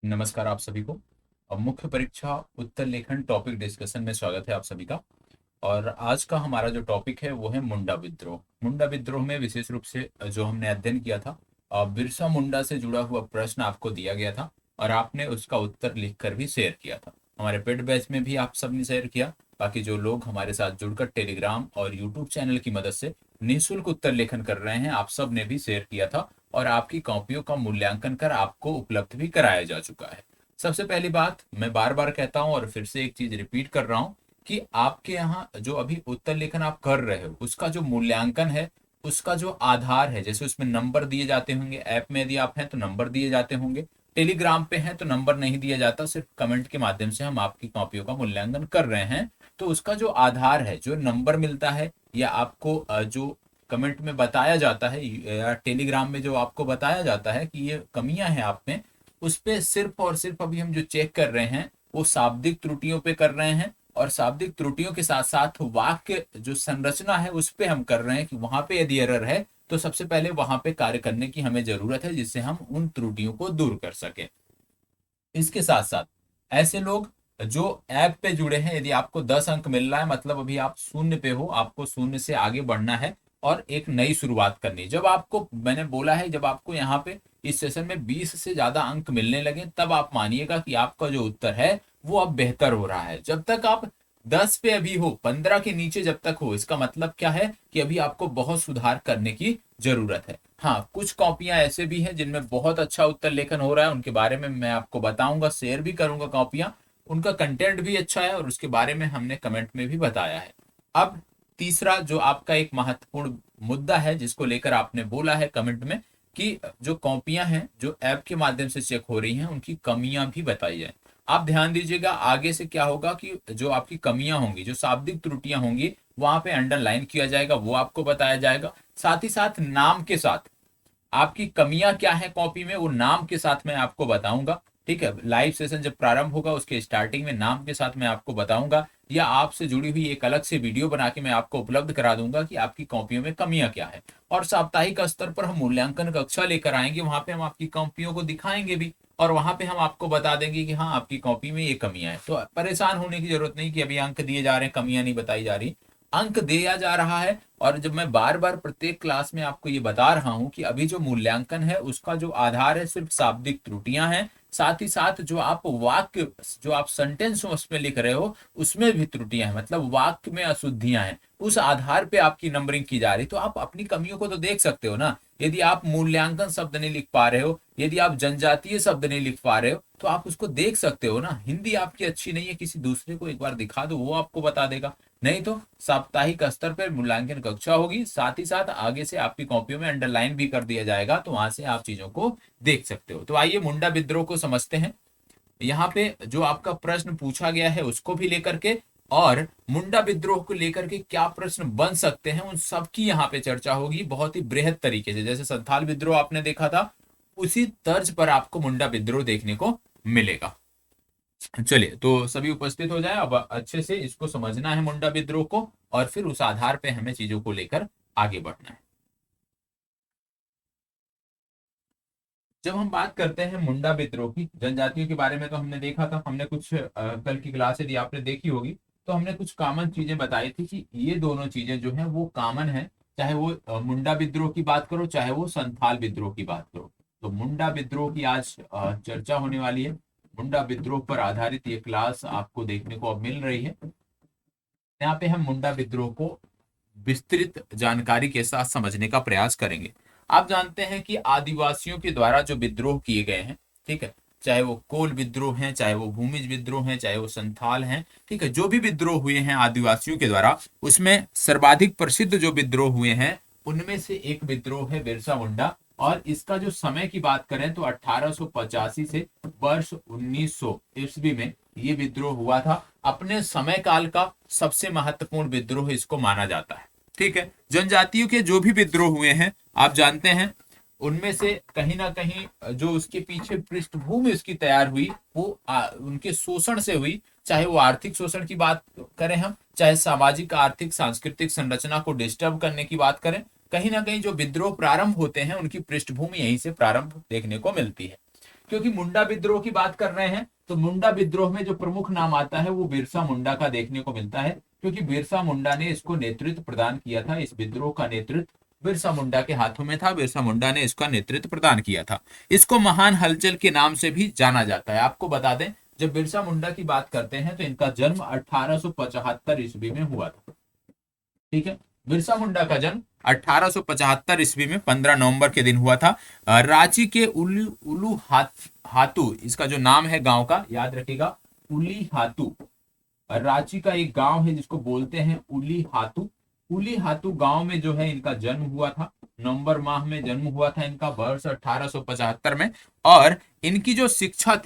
नमस्कार आप सभी को। अब मुख्य परीक्षा उत्तर लेखन टॉपिक डिस्कशन में स्वागत है आप सभी का। और आज का हमारा जो टॉपिक है वो है मुंडा विद्रोह। मुंडा विद्रोह में विशेष रूप से जो हमने अध्ययन किया था, बिरसा मुंडा से जुड़ा हुआ प्रश्न आपको दिया गया था और आपने उसका उत्तर लिखकर भी शेयर किया था। हमारे पेड बैच में भी आप सबने शेयर किया। बाकी जो लोग हमारे साथ जुड़कर टेलीग्राम और यूट्यूब चैनल की मदद से निःशुल्क उत्तर लेखन कर रहे हैं, आप सब ने भी शेयर किया था और आपकी कॉपियों का मूल्यांकन कर आपको उपलब्ध भी कराया जा चुका है। सबसे पहली बात मैं बार बार कहता हूं और फिर से एक चीज रिपीट कर रहा हूं कि आपके यहाँ जो अभी उत्तर लेखन आप कर रहे हो उसका जो मूल्यांकन है, उसका जो आधार है, जैसे उसमें नंबर दिए जाते होंगे, ऐप में यदि आप हैं तो नंबर दिए जाते होंगे, टेलीग्राम पे हैं तो नंबर नहीं दिया जाता, सिर्फ कमेंट के माध्यम से हम आपकी कॉपियों का मूल्यांकन कर रहे हैं। तो उसका जो आधार है, जो नंबर मिलता है या आपको जो कमेंट में बताया जाता है या टेलीग्राम में जो आपको बताया जाता है कि ये कमियां हैं आप में, उस पे सिर्फ और सिर्फ अभी हम जो चेक कर रहे हैं वो शाब्दिक त्रुटियों पे कर रहे हैं। और शाब्दिक त्रुटियों के साथ साथ वाक्य जो संरचना है उस पे हम कर रहे हैं कि वहां पे यदि एरर है तो सबसे पहले वहां पे कार्य करने की हमें जरूरत है, जिससे हम उन त्रुटियों को दूर कर सके। इसके साथ साथ ऐसे लोग जो ऐप पे जुड़े हैं, यदि आपको 10 अंक मिल रहा है मतलब अभी आप शून्य पे हो, आपको शून्य से आगे बढ़ना है और एक नई शुरुआत करनी है। जब आपको मैंने बोला है, जब आपको यहाँ पे इस सेशन में 20 से ज्यादा अंक मिलने लगे तब आप मानिएगा कि आपका जो उत्तर है वो अब बेहतर हो रहा है। जब तक आप 10 पे अभी हो, 15 के नीचे जब तक हो, इसका मतलब क्या है कि अभी आपको बहुत सुधार करने की जरूरत है। हाँ, कुछ कॉपियां ऐसे भी हैं जिनमें बहुत अच्छा उत्तर लेखन हो रहा है, उनके बारे में मैं आपको बताऊंगा, शेयर भी करूंगा कॉपियां। उनका कंटेंट भी अच्छा है और उसके बारे में हमने कमेंट में भी बताया है। अब तीसरा जो आपका एक महत्वपूर्ण मुद्दा है जिसको लेकर आपने बोला है कमेंट में कि जो कॉपियां हैं जो ऐप के माध्यम से चेक हो रही हैं उनकी कमियां भी बताई जाए। आप ध्यान दीजिएगा, आगे से क्या होगा कि जो आपकी कमियां होंगी, जो शाब्दिक त्रुटियां होंगी, वहां पे अंडरलाइन किया जाएगा, वो आपको बताया जाएगा। साथ ही साथ नाम के साथ आपकी कमियां क्या है कॉपी में, वो नाम के साथ मैं आपको बताऊंगा। ठीक है, लाइव सेशन जब प्रारंभ होगा उसके स्टार्टिंग में नाम के साथ मैं आपको बताऊंगा, या आपसे जुड़ी हुई एक अलग से वीडियो बना के मैं आपको उपलब्ध करा दूंगा कि आपकी कॉपियों में कमियां क्या है। और साप्ताहिक स्तर पर हम मूल्यांकन कक्षा लेकर आएंगे, वहां पे हम आपकी कॉपियों को दिखाएंगे भी और वहां पे हम आपको बता देंगे कि हाँ आपकी कॉपी में ये कमियां हैं। तो परेशान होने की जरूरत नहीं कि अभी अंक दिए जा रहे हैं, कमियां नहीं बताई जा रही, अंक दिया जा रहा है। और जब मैं बार बार प्रत्येक क्लास में आपको ये बता रहा हूं कि अभी जो मूल्यांकन है उसका जो आधार है सिर्फ शाब्दिक त्रुटियां हैं, साथ ही साथ जो आप वाक्य, जो आप सेंटेंस उसमें लिख रहे हो उसमें भी त्रुटियां हैं, मतलब वाक्य में अशुद्धियां हैं, उस आधार पे आपकी नंबरिंग की जा रही। तो आप अपनी कमियों को तो देख सकते हो ना। यदि आप मूल्यांकन शब्द नहीं लिख पा रहे हो, यदि आप जनजातीय शब्द नहीं लिख पा रहे हो, तो आप उसको देख सकते हो ना। हिंदी आपकी अच्छी नहीं है, किसी दूसरे को एक बार दिखा दो, वो आपको बता देगा। नहीं तो साप्ताहिक स्तर पर मूल्यांकन कक्षा होगी, साथ ही साथ आगे से आपकी कॉपियों में अंडरलाइन भी कर दिया जाएगा, तो वहां से आप चीजों को देख सकते हो। तो आइए मुंडा विद्रोह को समझते हैं। यहाँ पे जो आपका प्रश्न पूछा गया है उसको भी लेकर के, और मुंडा विद्रोह को लेकर के क्या प्रश्न बन सकते हैं उन सब की यहाँ पे चर्चा होगी, बहुत ही बृहद तरीके से। जैसे संथाल विद्रोह आपने देखा था, उसी तर्ज पर आपको मुंडा विद्रोह देखने को मिलेगा। चलिए, तो सभी उपस्थित हो जाए, अब अच्छे से इसको समझना है मुंडा विद्रोह को, और फिर उस आधार पे हमें चीजों को लेकर आगे बढ़ना है। जब हम बात करते हैं मुंडा विद्रोह की, जनजातियों के बारे में तो हमने देखा था, हमने कुछ कल की क्लास यदि आपने देखी होगी तो हमने कुछ कॉमन चीजें बताई थी कि ये दोनों चीजें जो हैं वो कॉमन है, चाहे वो मुंडा विद्रोह की बात करो चाहे वो संथाल विद्रोह की बात करो। तो मुंडा विद्रोह की आज चर्चा होने वाली है। मुंडा विद्रोह पर आधारित ये क्लास आपको देखने को अब मिल रही है। यहाँ पे हम मुंडा विद्रोह को विस्तृत जानकारी के साथ समझने का प्रयास करेंगे। आप जानते हैं कि आदिवासियों के द्वारा जो विद्रोह किए गए हैं, ठीक है, चाहे वो कोल विद्रोह हैं, चाहे वो भूमिज विद्रोह हैं, चाहे वो संथाल हैं, ठीक है, जो भी विद्रोह हुए हैं आदिवासियों के द्वारा, उसमें सर्वाधिक प्रसिद्ध जो विद्रोह हुए हैं उनमें से एक विद्रोह है बिरसा मुंडा। और इसका जो समय की बात करें तो 1885 से वर्ष 1900 ईस्वी में ये विद्रोह हुआ था। अपने समय काल का सबसे महत्वपूर्ण विद्रोह इसको माना जाता है। ठीक है, जनजातियों के जो भी विद्रोह हुए हैं आप जानते हैं, उनमें से कहीं ना कहीं जो उसके पीछे पृष्ठभूमि उसकी तैयार हुई वो उनके शोषण से हुई। चाहे वो आर्थिक शोषण की बात करें हम, चाहे सामाजिक आर्थिक सांस्कृतिक संरचना को डिस्टर्ब करने की बात करें, कहीं ना कहीं जो विद्रोह प्रारंभ होते हैं उनकी पृष्ठभूमि यहीं से प्रारंभ देखने को मिलती है। क्योंकि मुंडा विद्रोह की बात कर रहे हैं, तो मुंडा विद्रोह में जो प्रमुख नाम आता है वो बिरसा मुंडा का देखने को मिलता है, क्योंकि बिरसा मुंडा ने इसको नेतृत्व प्रदान किया था। इस विद्रोह का नेतृत्व बिरसा मुंडा के हाथों में था, बिरसा मुंडा ने इसका नेतृत्व प्रदान किया था। इसको महान हलचल के नाम से भी जाना जाता है। आपको बता दें, जब बिरसा मुंडा की बात करते हैं तो इनका जन्म 1875 ईस्वी में हुआ था। ठीक है, बिरसा मुंडा का जन्म 1875 ईस्वी में 15 नवंबर के दिन हुआ था। रांची के उलू उलू हातू, इसका जो नाम है गांव का, याद रखिएगा, उली हातू। रांची का एक गांव है जिसको बोलते हैं उली हातू। उली हातू गांव में जो है इनका जन्म हुआ था। नवंबर माह में जन्म हुआ था इनका, वर्ष 1875 में। और इनकी जो शिक्षा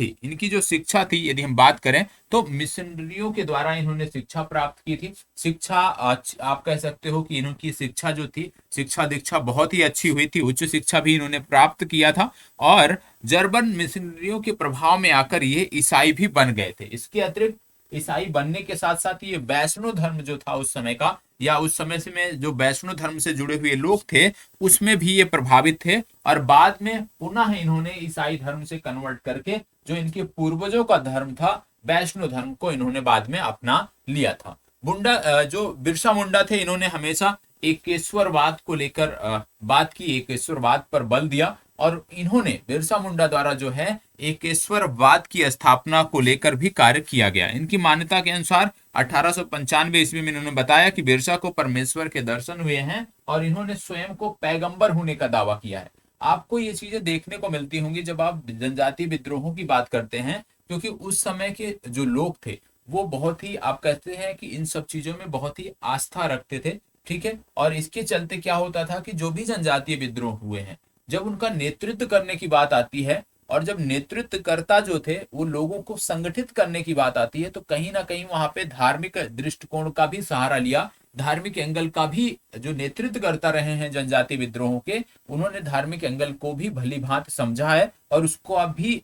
थी, यदि हम बात करें तो मिशनरियों के द्वारा इन्होंने शिक्षा प्राप्त की थी। शिक्षा आप कह सकते हो कि इनकी शिक्षा जो थी, शिक्षा दीक्षा बहुत ही अच्छी हुई थी। उच्च शिक्षा भी इन्होंने प्राप्त किया था। और जर्मन मिशनरियों के प्रभाव में आकर ये ईसाई भी बन गए थे। इसके अतिरिक्त ईसाई बनने के साथ साथ ये वैष्णव धर्म जो था उस समय का, या उस समय से में जो वैष्णव धर्म से जुड़े हुए लोग थे उसमें भी ये प्रभावित थे। और बाद में पुनः इन्होंने ईसाई धर्म से कन्वर्ट करके जो इनके पूर्वजों का धर्म था, वैष्णव धर्म को इन्होंने बाद में अपना लिया था। मुंडा जो बिरसा मुंडा थे, इन्होंने हमेशा एकेश्वरवाद को लेकर बात की, एकेश्वरवाद पर बल दिया। और इन्होंने, बिरसा मुंडा द्वारा जो है एकेश्वरवाद की स्थापना को लेकर भी कार्य किया गया। इनकी मान्यता के अनुसार 1895 ईस्वी में इन्होंने बताया कि बिरसा को परमेश्वर के दर्शन हुए हैं और इन्होंने स्वयं को पैगंबर होने का दावा किया है। आपको ये चीजें देखने को मिलती होंगी जब आप जनजातीय विद्रोहों की बात करते हैं, क्योंकि उस समय के जो लोग थे वो बहुत ही, आप कहते हैं कि इन सब चीजों में बहुत ही आस्था रखते थे। ठीक है, और इसके चलते क्या होता था कि जो भी जनजातीय विद्रोह हुए हैं, जब उनका नेतृत्व करने की बात आती है और जब नेतृत्वकर्ता जो थे वो लोगों को संगठित करने की बात आती है, तो कहीं ना कहीं वहां पे धार्मिक दृष्टिकोण का भी सहारा लिया। धार्मिक एंगल का भी जो नेतृत्व करता रहे हैं जनजातीय विद्रोहों के, उन्होंने धार्मिक एंगल को भी भली भांति समझा है और उसको अब भी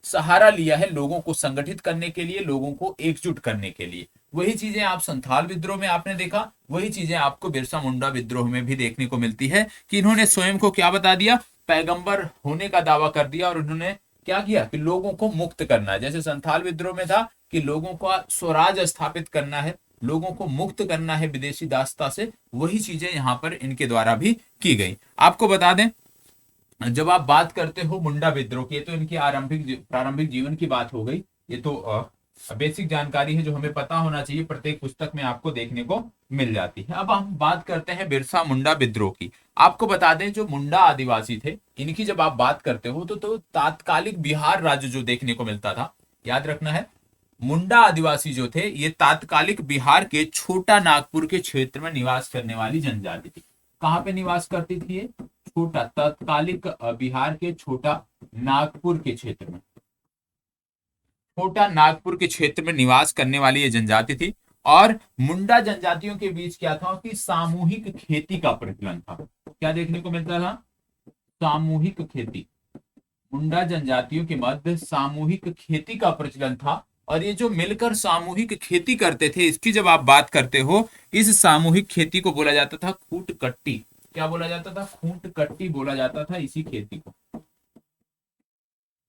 सहारा लिया है लोगों को संगठित करने के लिए, लोगों को एकजुट करने के लिए। वही चीजें आप संथाल विद्रोह में आपने देखा, वही चीजें आपको बिरसा मुंडा विद्रोह में भी देखने को मिलती है कि इन्होंने स्वयं को क्या बता दिया, पैगंबर होने का दावा कर दिया। और उन्होंने क्या किया कि लोगों को मुक्त करना है। जैसे संथाल विद्रोह में था कि लोगों का स्वराज स्थापित करना है, लोगों को मुक्त करना है विदेशी दासता से, वही चीजें यहाँ पर इनके द्वारा भी की गई। आपको बता दें, जब आप बात करते हो मुंडा विद्रोह की, तो इनकी प्रारंभिक जीवन की बात हो गई। ये तो बेसिक जानकारी है जो हमें पता होना चाहिए, प्रत्येक पुस्तक में आपको देखने को मिल जाती है। अब हम बात करते हैं बिरसा मुंडा विद्रोह की। आपको बता दें, जो मुंडा आदिवासी थे, इनकी जब आप बात करते हो तो तात्कालिक बिहार राज्य जो देखने को मिलता था, याद रखना है, मुंडा आदिवासी जो थे ये तात्कालिक बिहार के छोटा नागपुर के क्षेत्र में निवास करने वाली जनजाति थी। कहां पे निवास करती थी ये? छोटा, तत्कालिक बिहार के छोटा नागपुर के क्षेत्र में, छोटा नागपुर के क्षेत्र में निवास करने वाली ये जनजाति थी। और मुंडा जनजातियों के बीच क्या था कि सामूहिक खेती का प्रचलन था। क्या देखने को मिलता था? सामूहिक खेती। मुंडा जनजातियों के मध्य सामूहिक खेती का प्रचलन था। और ये जो मिलकर सामूहिक खेती करते थे, इसकी जब आप बात करते हो, इस सामूहिक खेती को बोला जाता था खूंट कट्टी। क्या बोला जाता था? खूंट कट्टी बोला जाता था इसी खेती को।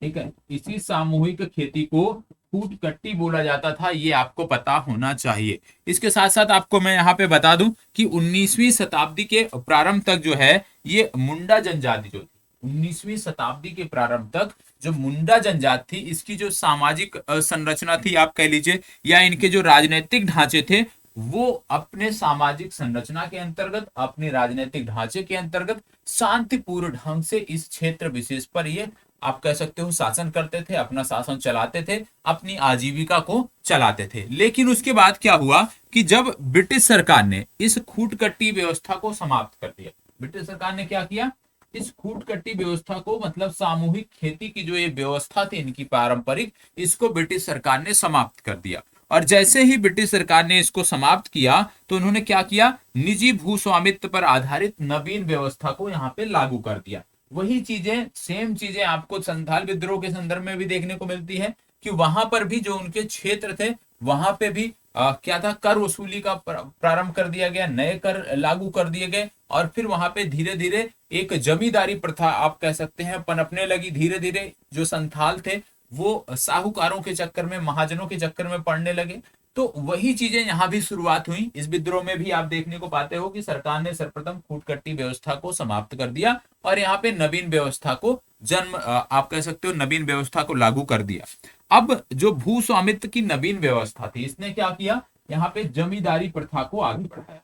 ठीक है, इसी सामूहिक खेती को खूंट कट्टी बोला जाता था, ये आपको पता होना चाहिए। इसके साथ साथ आपको मैं यहाँ पे बता दूं कि 19वीं शताब्दी के प्रारंभ तक जो है ये मुंडा जनजाति जो थी, 19वीं शताब्दी के प्रारंभ तक जो मुंडा जनजाति थी, इसकी जो सामाजिक संरचना थी आप कह लीजिए, या इनके जो राजनीतिक ढांचे थे, वो अपने सामाजिक संरचना के अंतर्गत, अपने राजनीतिक ढांचे के अंतर्गत शांतिपूर्ण ढंग से इस क्षेत्र विशेष पर ये, आप कह सकते हो, शासन करते थे, अपना शासन चलाते थे, अपनी आजीविका को चलाते थे। लेकिन उसके बाद क्या हुआ कि जब ब्रिटिश सरकार ने इस खूंटकट्टी व्यवस्था को समाप्त कर दिया, ब्रिटिश सरकार ने क्या किया, इस खूंटकट्टी व्यवस्था को, मतलब सामूहिक खेती की जो ये व्यवस्था थी इनकी पारंपरिक, इसको ब्रिटिश सरकार ने समाप्त कर दिया। और जैसे ही ब्रिटिश सरकार ने इसको समाप्त किया तो उन्होंने क्या किया, निजी भूस्वामित्व पर आधारित नवीन व्यवस्था को यहाँ पे लागू कर दिया। वही चीजें, सेम चीजें आपको संथाल विद्रोह के संदर्भ में भी देखने को मिलती है कि वहां पर भी जो उनके क्षेत्र थे वहां पे भी क्या था, कर वसूली का प्रारंभ कर दिया गया, नए कर लागू कर दिए गए, और फिर वहां पे धीरे धीरे एक जमींदारी प्रथा आप कह सकते हैं पनपने लगी। धीरे धीरे जो संथाल थे वो साहूकारों के चक्कर में, महाजनों के चक्कर में पड़ने लगे। तो वही चीजें यहाँ भी शुरुआत हुई। इस विद्रोह में भी आप देखने को पाते हो कि सरकार ने सर्वप्रथम खूटकट्टी व्यवस्था को समाप्त कर दिया और यहाँ पे नवीन व्यवस्था को आप कह सकते हो नवीन व्यवस्था को लागू कर दिया। अब जो भू स्वामित्व की नवीन व्यवस्था थी, इसने क्या किया, यहाँ पे जमींदारी प्रथा को आगे बढ़ाया।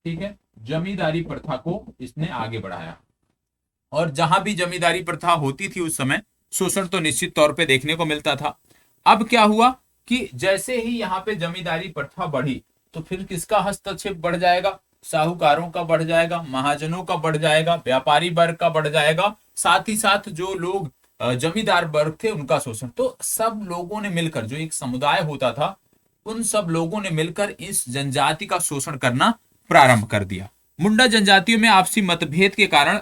ठीक है, जमींदारी प्रथा को इसने आगे बढ़ाया, और जहां भी जमींदारी प्रथा होती थी उस समय शोषण तो निश्चित तौर पे देखने को मिलता था। अब क्या हुआ कि जैसे ही यहाँ पे जमींदारी प्रथा बढ़ी तो फिर किसका हस्तक्षेप बढ़ जाएगा, साहूकारों का बढ़ जाएगा, महाजनों का बढ़ जाएगा, व्यापारी वर्ग का बढ़ जाएगा, साथ ही साथ जो लोग जमींदार वर्ग थे उनका शोषण। तो सब लोगों ने मिलकर, जो एक समुदाय होता था, उन सब लोगों ने मिलकर इस जनजाति का शोषण करना प्रारंभ कर दिया। मुंडा जनजातियों में आपसी मतभेद के कारण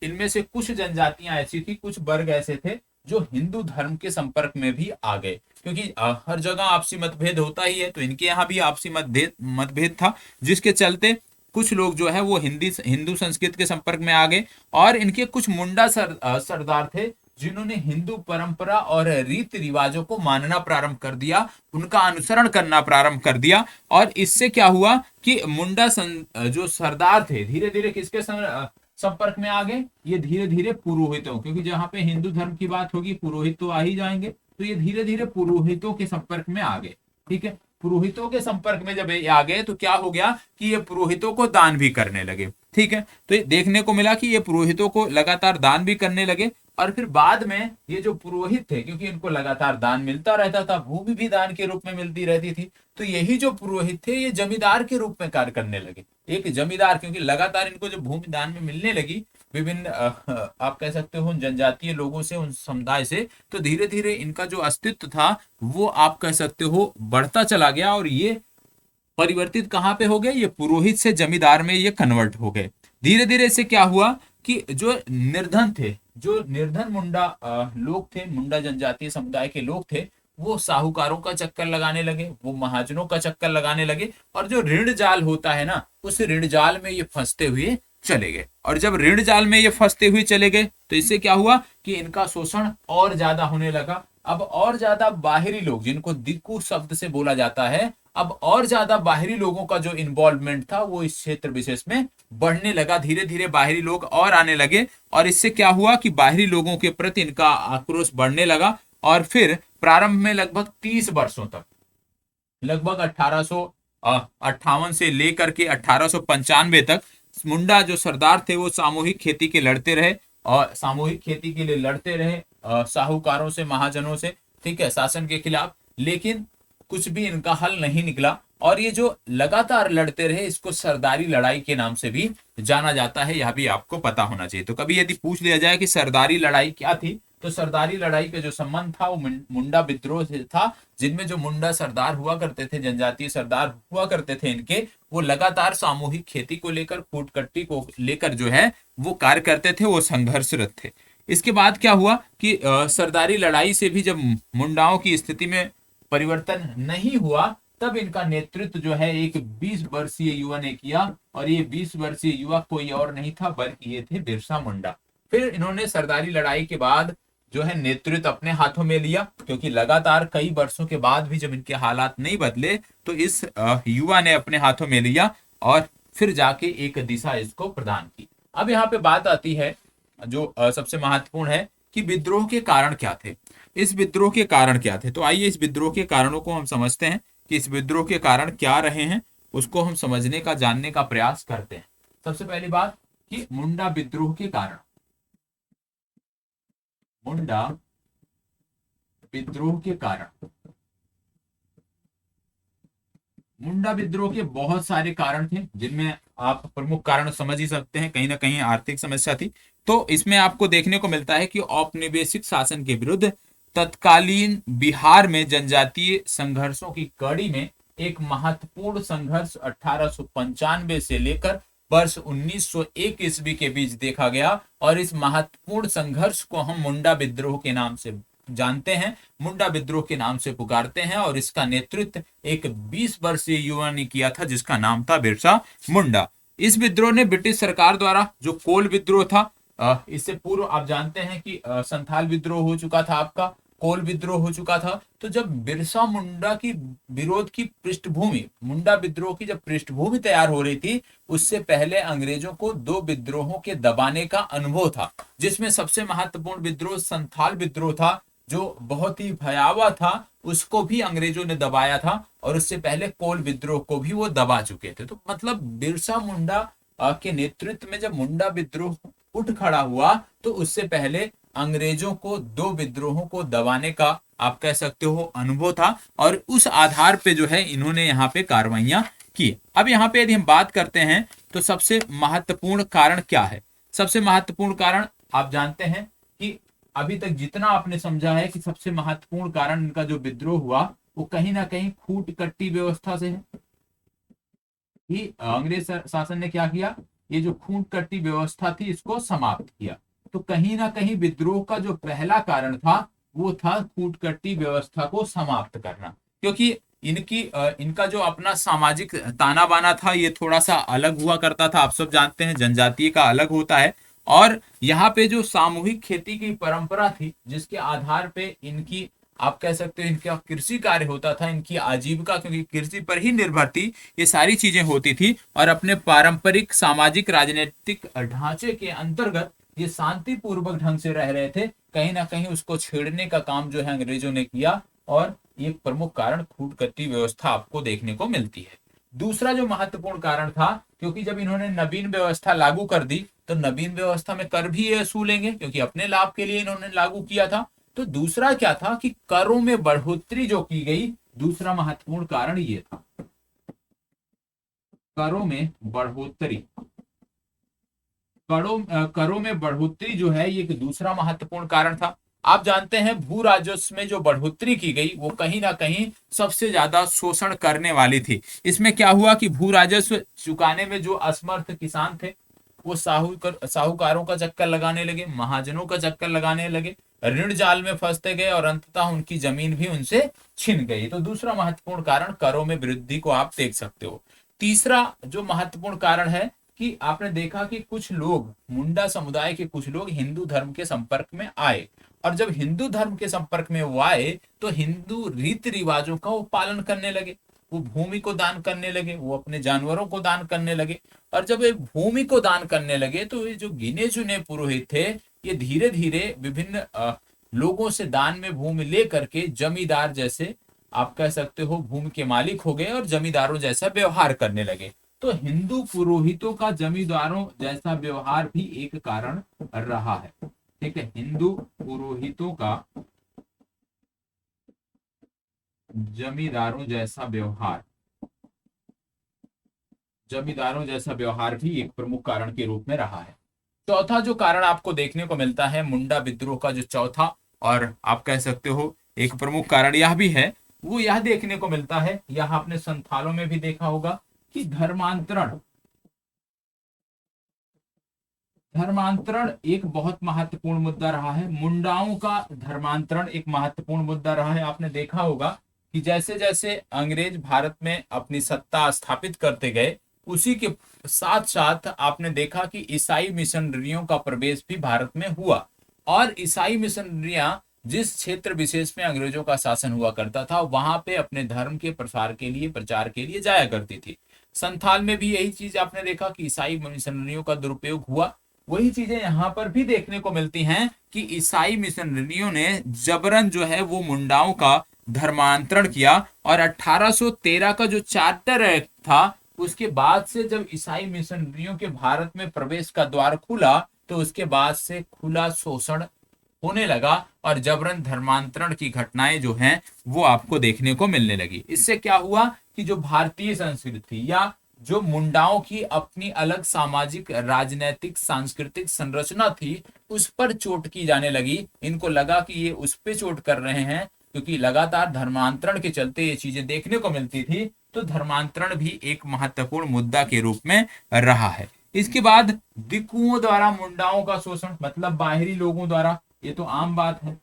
इनमें से कुछ जनजातियां ऐसी थी, कुछ वर्ग ऐसे थे जो हिंदू धर्म के संपर्क में भी आ गए, क्योंकि हर जगह आपसी मतभेद होता ही है, तो इनके यहाँ भी आपसी मतभेद था, जिसके चलते कुछ लोग जो है वो हिंदू संस्कृति के संपर्क में आ गए। और इनके कुछ मुंडा सरदार थे जिन्होंने हिंदू परंपरा और रीति रिवाजों को मानना प्रारंभ कर दिया, उनका अनुसरण करना प्रारंभ कर दिया। और इससे क्या हुआ कि मुंडा जो सरदार थे धीरे धीरे किसके संपर्क में आ गए, ये धीरे धीरे पुरोहितों, क्योंकि जहां पे हिंदू धर्म की बात होगी पुरोहित तो आ ही जाएंगे, तो ये धीरे धीरे पुरोहितों के संपर्क में आ गए। ठीक है, पुरोहितों के संपर्क में जब आ गए तो क्या हो गया कि ये पुरोहितों को दान भी करने लगे। ठीक है, तो ये देखने को मिला कि ये पुरोहितों को लगातार दान भी करने लगे, और फिर बाद में ये जो पुरोहित थे, क्योंकि इनको लगातार दान मिलता रहता था, भूमि भी दान के रूप में मिलती रहती थी, तो यही जो पुरोहित थे ये जमींदार के रूप में कार्य करने लगे। एक जमींदार, क्योंकि लगातार इनको जो भूमि दान में मिलने लगी विभिन्न आप कह सकते हो उन जनजातीय लोगों से, उन समुदाय से, तो धीरे धीरे इनका जो अस्तित्व था वो आप कह सकते हो बढ़ता चला गया, और ये परिवर्तित कहाँ पे हो गए, ये पुरोहित से जमींदार में ये कन्वर्ट हो गए। धीरे धीरे से क्या हुआ कि जो निर्धन थे, जो निर्धन मुंडा लोग थे, मुंडा जनजातीय समुदाय के लोग थे, वो साहूकारों का चक्कर लगाने लगे, वो महाजनों का चक्कर लगाने लगे, और जो ऋण जाल होता है ना, उस ऋण जाल में ये फंसते हुए चले गए। और जब ऋण जाल में ये फंसते हुए चले गए तो इससे क्या हुआ कि इनका शोषण और ज्यादा होने लगा। अब और ज्यादा बाहरी लोग, जिनको दिक्कू शब्द से बोला जाता है, अब और ज्यादा बाहरी लोगों का जो इन्वॉल्वमेंट था वो इस क्षेत्र विशेष में बढ़ने लगा। धीरे धीरे बाहरी लोग और आने लगे, और इससे क्या हुआ कि बाहरी लोगों के प्रति इनका आक्रोश बढ़ने लगा। और फिर प्रारंभ में लगभग 30 वर्षों तक, लगभग 1858 से लेकर के 1895 तक मुंडा जो सरदार थे वो सामूहिक खेती के लड़ते रहे, और सामूहिक खेती के लिए लड़ते रहे साहूकारों से, महाजनों से, ठीक है, शासन के खिलाफ। लेकिन कुछ भी इनका हल नहीं निकला, और ये जो लगातार लड़ते रहे इसको सरदारी लड़ाई के नाम से भी जाना जाता है, यह भी आपको पता होना चाहिए। तो कभी यदि पूछ लिया जाए कि सरदारी लड़ाई क्या थी, तो सरदारी लड़ाई का जो संबंध था वो मुंडा विद्रोह से था, जिनमें जो मुंडा सरदार हुआ करते थे, जनजातीय सरदार हुआ करते थे इनके, वो लगातार सामूहिक खेती को लेकर, खूटकट्टी को लेकर जो है वो कार्य करते थे, वो संघर्षरत थे। इसके बाद क्या हुआ कि सरदारी लड़ाई से भी जब मुंडाओं की स्थिति में परिवर्तन नहीं हुआ, तब इनका नेतृत्व जो है एक 20 वर्षीय युवा ने किया, और ये 20 वर्षीय युवा कोई और नहीं था बल्कि ये थे बिरसा मुंडा। फिर इन्होंने सरदारी लड़ाई के बाद जो है नेतृत्व अपने हाथों में लिया, क्योंकि लगातार कई वर्षों के बाद भी जब इनके हालात नहीं बदले तो इस युवा ने अपने हाथों में लिया, और फिर जाके एक दिशा इसको प्रदान की। अब यहाँ पे बात आती है जो सबसे महत्वपूर्ण है कि विद्रोह के कारण क्या थे। इस विद्रोह के कारण क्या थे, तो आइए इस विद्रोह के कारणों को हम समझते हैं कि इस विद्रोह के कारण क्या रहे हैं, उसको हम समझने का, जानने का प्रयास करते हैं। सबसे पहली बात कि मुंडा विद्रोह के कारण, मुंडा विद्रोह के कारण, मुंडा विद्रोह के बहुत सारे कारण थे, जिनमें आप प्रमुख कारण समझ ही सकते हैं, कहीं ना कहीं आर्थिक समस्या थी। तो इसमें आपको देखने को मिलता है कि औपनिवेशिक शासन के विरुद्ध तत्कालीन बिहार में जनजातीय संघर्षों की कड़ी में एक महत्वपूर्ण संघर्ष 1895 से लेकर वर्ष 1901 ईस्वी के बीच देखा गया, और इस महत्वपूर्ण संघर्ष को हम मुंडा विद्रोह के नाम से जानते हैं, मुंडा विद्रोह के नाम से पुकारते हैं। और इसका नेतृत्व एक 20 वर्षीय युवा ने किया था जिसका नाम था बिरसा मुंडा। इस विद्रोह ने ब्रिटिश सरकार द्वारा, जो कोल विद्रोह था, इससे पूर्व आप जानते हैं कि संथाल विद्रोह हो चुका था, आपका कोल विद्रोह हो चुका था। तो जब बिरसा मुंडा की विरोध की पृष्ठभूमि, मुंडा विद्रोह की जब पृष्ठभूमि तैयार हो रही थी, उससे पहले अंग्रेजों को दो विद्रोहों के दबाने का अनुभव था, जिसमें सबसे महत्वपूर्ण विद्रोह संथाल विद्रोह था, जो बहुत ही भयावह था। उसको भी अंग्रेजों ने दबाया था, और उससे पहले कोल विद्रोह को भी वो दबा चुके थे। तो मतलब बिरसा मुंडा के नेतृत्व में जब मुंडा विद्रोह उठ खड़ा हुआ, तो उससे पहले अंग्रेजों को दो विद्रोहों को दबाने का, आप कह सकते हो, अनुभव था। और उस आधार पे जो है इन्होंने यहाँ पे कार्रवाइयां की। अब यहाँ पे यदि हम बात करते हैं तो सबसे महत्वपूर्ण कारण क्या है? सबसे महत्वपूर्ण कारण आप जानते हैं कि अभी तक जितना आपने समझा है कि सबसे महत्वपूर्ण कारण इनका जो विद्रोह हुआ वो कहीं ना कहीं खूट कट्टी व्यवस्था से है। कि अंग्रेज शासन ने क्या किया, ये जो खून कट्टी व्यवस्था थी इसको समाप्त किया। तो कहीं ना कहीं विद्रोह का जो पहला कारण था वो था खूट कट्टी व्यवस्था को समाप्त करना। क्योंकि इनका जो अपना सामाजिक ताना बाना था ये थोड़ा सा अलग हुआ करता था। आप सब जानते हैं जनजातीय का अलग होता है। और यहाँ पे जो सामूहिक खेती की परंपरा थी, जिसके आधार पे इनकी, आप कह सकते हो, इनका कृषि कार्य होता था, इनकी आजीविका क्योंकि कृषि पर ही निर्भर थी, ये सारी चीजें होती थी। और अपने पारंपरिक सामाजिक राजनीतिक ढांचे के अंतर्गत ये शांतिपूर्वक ढंग से रह रहे थे। कहीं ना कहीं उसको छेड़ने का काम जो है अंग्रेजों ने किया, और ये प्रमुख कारण खूटकट्टी व्यवस्था आपको देखने को मिलती है। दूसरा जो महत्वपूर्ण कारण था, क्योंकि जब इन्होंने नवीन व्यवस्था लागू कर दी, तो नवीन व्यवस्था में कर भी ये वसूलेंगे क्योंकि अपने लाभ के लिए इन्होंने लागू किया था। तो दूसरा क्या था कि करों में बढ़ोतरी जो की गई, दूसरा महत्वपूर्ण कारण ये था, करों में बढ़ोतरी। करों में बढ़ोतरी जो है ये एक दूसरा महत्वपूर्ण कारण था। आप जानते हैं भू राजस्व में जो बढ़ोतरी की गई वो कहीं ना कहीं सबसे ज्यादा शोषण करने वाली थी। इसमें क्या हुआ कि भू राजस्व चुकाने में जो असमर्थ किसान थे वो साहूकारों का चक्कर लगाने लगे, महाजनों का चक्कर लगाने लगे, ऋण जाल में फंसते गए, और अंततः उनकी जमीन भी उनसे छिन गई। तो दूसरा महत्वपूर्ण कारण करों में वृद्धि को आप देख सकते हो। तीसरा जो महत्वपूर्ण कारण है कि आपने देखा कि कुछ लोग, मुंडा समुदाय के कुछ लोग हिंदू धर्म के संपर्क में आए, और जब हिंदू धर्म के संपर्क में वो आए तो हिंदू रीति रिवाजों का वो पालन करने लगे। वो भूमि को दान करने लगे, वो अपने जानवरों को दान करने लगे। और जब ये भूमि को दान करने लगे तो ये जो गिने चुने पुरोहित थे, ये धीरे धीरे विभिन्न लोगों से दान में भूमि ले करके जमींदार जैसे, आप कह सकते हो, भूमि के मालिक हो गए और जमींदारों जैसा व्यवहार करने लगे। तो हिंदू पुरोहितों का जमींदारों जैसा व्यवहार भी एक कारण रहा है। ठीक है, हिंदू पुरोहितों का जमींदारों जैसा व्यवहार, जमींदारों जैसा व्यवहार भी एक प्रमुख कारण के रूप में रहा है। चौथा जो कारण आपको देखने को मिलता है मुंडा विद्रोह का, जो चौथा और आप कह सकते हो एक प्रमुख कारण यह भी है, वो यह देखने को मिलता है, यह आपने संथालों में भी देखा होगा कि धर्मांतरण, धर्मांतरण एक बहुत महत्वपूर्ण मुद्दा रहा है। मुंडाओं का धर्मांतरण एक महत्वपूर्ण मुद्दा रहा है। आपने देखा होगा कि जैसे जैसे अंग्रेज भारत में अपनी सत्ता स्थापित करते गए, उसी के साथ साथ आपने देखा कि ईसाई मिशनरियों का प्रवेश भी भारत में हुआ। और ईसाई मिशनरियां जिस क्षेत्र विशेष में अंग्रेजों का शासन हुआ करता था, वहां पे अपने धर्म के प्रसार के लिए, प्रचार के लिए जाया करती थी। संथाल में भी यही चीज आपने देखा कि ईसाई मिशनरियों का दुरुपयोग हुआ। वही चीजें यहाँ पर भी देखने को मिलती हैं कि ईसाई मिशनरियों ने जबरन जो है वो मुंडाओं का धर्मांतरण किया। और 1813 का जो चार्टर एक्ट था, उसके बाद से जब ईसाई मिशनरियों के भारत में प्रवेश का द्वार खुला, तो उसके बाद से खुला शोषण होने लगा और जबरन धर्मांतरण की घटनाएं जो हैं वो आपको देखने को मिलने लगी। इससे क्या हुआ कि जो भारतीय संस्कृति या जो मुंडाओं की अपनी अलग सामाजिक, राजनैतिक, सांस्कृतिक संरचना थी, उस पर चोट की जाने लगी। इनको लगा कि ये उस पर चोट कर रहे हैं, क्योंकि लगातार धर्मांतरण के चलते ये चीजें देखने को मिलती थी। तो धर्मांतरण भी एक महत्वपूर्ण मुद्दा के रूप में रहा है। इसके बाद दिकुओं द्वारा मुंडाओं का शोषण, मतलब बाहरी लोगों द्वारा, ये तो आम बात है।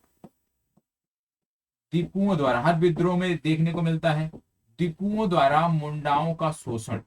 टिप्पुओं द्वारा, हर विद्रोह में देखने को मिलता है, टिप्पुओं द्वारा मुंडाओं का शोषण।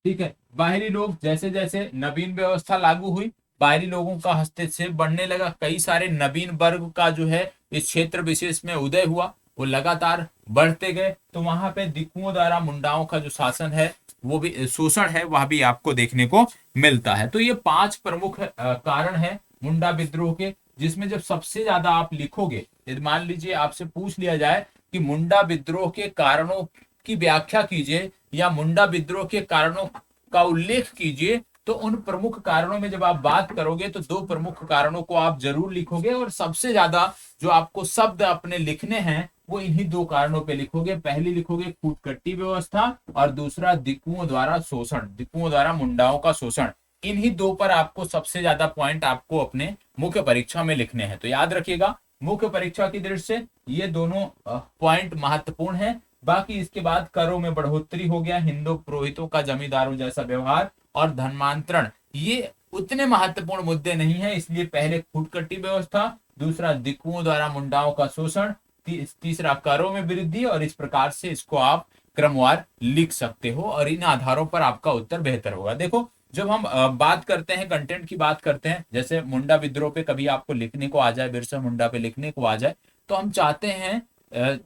ठीक है, बाहरी लोग, जैसे जैसे नवीन व्यवस्था लागू हुई, बाहरी लोगों का हस्तक्षेप बढ़ने लगा, कई सारे नवीन वर्ग का जो है इस क्षेत्र विशेष में उदय हुआ, वो लगातार बढ़ते गए। तो वहां पे दिक्कुओं द्वारा मुंडाओं का जो शासन है, वो भी शोषण है, वह भी आपको देखने को मिलता है। तो ये 5 प्रमुख कारण है मुंडा विद्रोह के, जिसमें जब सबसे ज्यादा आप लिखोगे, यदि मान लीजिए आपसे पूछ लिया जाए कि मुंडा विद्रोह के कारणों की व्याख्या कीजिए या मुंडा विद्रोह के कारणों का उल्लेख कीजिए, तो उन प्रमुख कारणों में जब आप बात करोगे तो 2 प्रमुख कारणों को आप जरूर लिखोगे, और सबसे ज्यादा जो आपको शब्द अपने लिखने हैं वो इन्हीं 2 कारणों पे लिखोगे। पहली लिखोगे खूटकट्टी व्यवस्था, और दूसरा दिक्कुओं द्वारा शोषण, दिक्कुओं द्वारा मुंडाओं का शोषण। इन्हीं 2 पर आपको सबसे ज्यादा पॉइंट आपको अपने मुख्य परीक्षा में लिखने हैं। तो याद रखिएगा, मुख्य परीक्षा की दृष्टि से ये दोनों पॉइंट महत्वपूर्ण है। बाकी इसके बाद करों में बढ़ोतरी हो गया, हिंदू पुरोहितों का जमींदारों जैसा व्यवहार और धर्मांतरण, ये उतने महत्वपूर्ण मुद्दे नहीं है, इसलिए पहले खूटकट्टी व्यवस्था, दूसरा दिक्कुओं द्वारा मुंडाओं का शोषण, तीसरा करों में वृद्धि, और इस प्रकार से इसको आप क्रमवार लिख सकते हो, और इन आधारों पर आपका उत्तर बेहतर होगा। देखो, जब हम बात करते हैं, कंटेंट की बात करते हैं, जैसे मुंडा विद्रोह पे कभी आपको लिखने को आ जाए, बिरसा मुंडा पे लिखने को आ जाए, तो हम चाहते हैं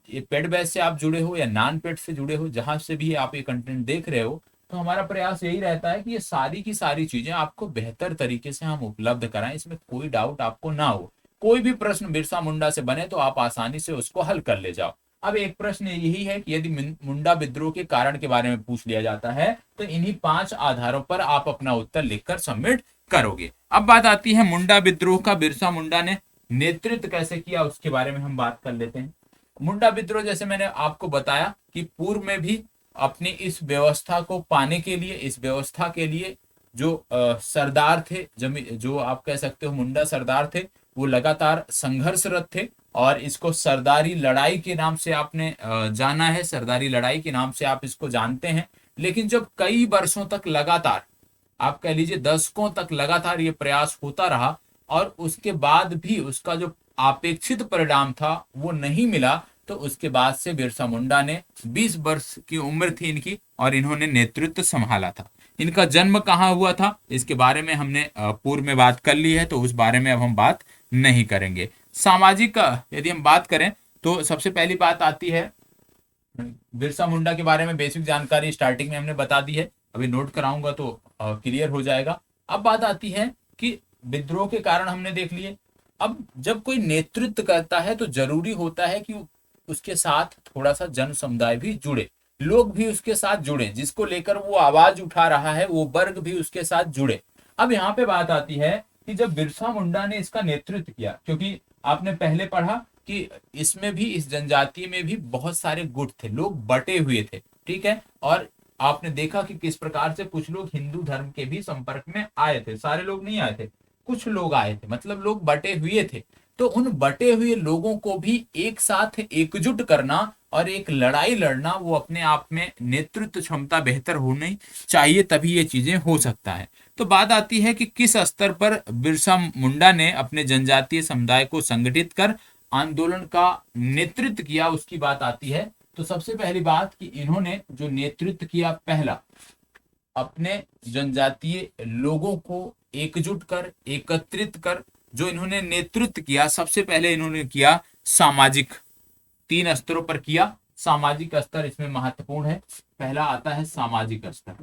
ये पेड बैच से आप जुड़े हो या नॉन पेड से जुड़े हो, जहां से भी आप ये कंटेंट देख रहे हो, तो हमारा प्रयास यही रहता है कि ये सारी की सारी चीजें आपको बेहतर तरीके से हम उपलब्ध कराएं, इसमें कोई डाउट आपको ना हो। कोई भी प्रश्न बिरसा मुंडा से बने तो आप आसानी से उसको हल कर ले जाओ। अब एक प्रश्न यही है कि यदि मुंडा विद्रोह के कारण के बारे में पूछ लिया जाता है, तो इन्हीं 5 आधारों पर आप अपना उत्तर लिखकर सबमिट करोगे। अब बात आती है मुंडा विद्रोह का बिरसा मुंडा ने नेतृत्व कैसे किया, उसके बारे में हम बात कर लेते हैं। मुंडा विद्रोह, जैसे मैंने आपको बताया कि पूर्व में भी अपनी इस व्यवस्था को पाने के लिए, इस व्यवस्था के लिए जो सरदार थे, जो आप कह सकते हो मुंडा सरदार थे, वो लगातार संघर्षरत थे, और इसको सरदारी लड़ाई के नाम से आपने जाना है, सरदारी लड़ाई के नाम से आप इसको जानते हैं। लेकिन जब कई वर्षों तक लगातार, आप कह लीजिए दशकों तक लगातार ये प्रयास होता रहा, और उसके बाद भी उसका जो अपेक्षित परिणाम था वो नहीं मिला, तो उसके बाद से बिरसा मुंडा ने, 20 वर्ष की उम्र थी इनकी, और इन्होंने नेतृत्व संभाला था। इनका जन्म कहाँ हुआ था, इसके बारे में हमने पूर्व में बात कर ली है, तो उस बारे में अब हम बात नहीं करेंगे। सामाजिक यदि हम बात करें, तो सबसे पहली बात आती है, बिरसा मुंडा के बारे में बेसिक जानकारी स्टार्टिंग में हमने बता दी है, अभी नोट कराऊंगा तो क्लियर हो जाएगा। अब बात आती है कि विद्रोह के कारण हमने देख लिए। अब जब कोई नेतृत्व करता है तो जरूरी होता है कि उसके साथ थोड़ा सा जन समुदाय भी जुड़े, लोग भी उसके साथ जुड़े, जिसको लेकर वो आवाज उठा रहा है वो वर्ग भी उसके साथ जुड़े। अब यहाँ पे बात आती है कि जब बिरसा मुंडा ने इसका नेतृत्व किया, क्योंकि आपने पहले पढ़ा कि इसमें भी, इस जनजाति में भी बहुत सारे गुट थे, लोग बटे हुए थे, ठीक है, और आपने देखा कि किस प्रकार से कुछ लोग हिंदू धर्म के भी संपर्क में आए थे, सारे लोग नहीं आए थे, कुछ लोग आए थे, मतलब लोग बटे हुए थे। तो उन बटे हुए लोगों को भी एक साथ एकजुट करना और एक लड़ाई लड़ना, वो अपने आप में नेतृत्व क्षमता बेहतर होनी चाहिए, तभी ये चीजें हो सकता है। तो बात आती है कि किस स्तर पर बिरसा मुंडा ने अपने जनजातीय समुदाय को संगठित कर आंदोलन का नेतृत्व किया, उसकी बात आती है। तो सबसे पहली बात कि इन्होंने जो नेतृत्व किया, पहला, अपने जनजातीय लोगों को एकजुट कर, एकत्रित कर जो इन्होंने नेतृत्व किया, सबसे पहले इन्होंने किया सामाजिक, 3 स्तरों पर किया। सामाजिक स्तर इसमें महत्वपूर्ण है, पहला आता है सामाजिक स्तर।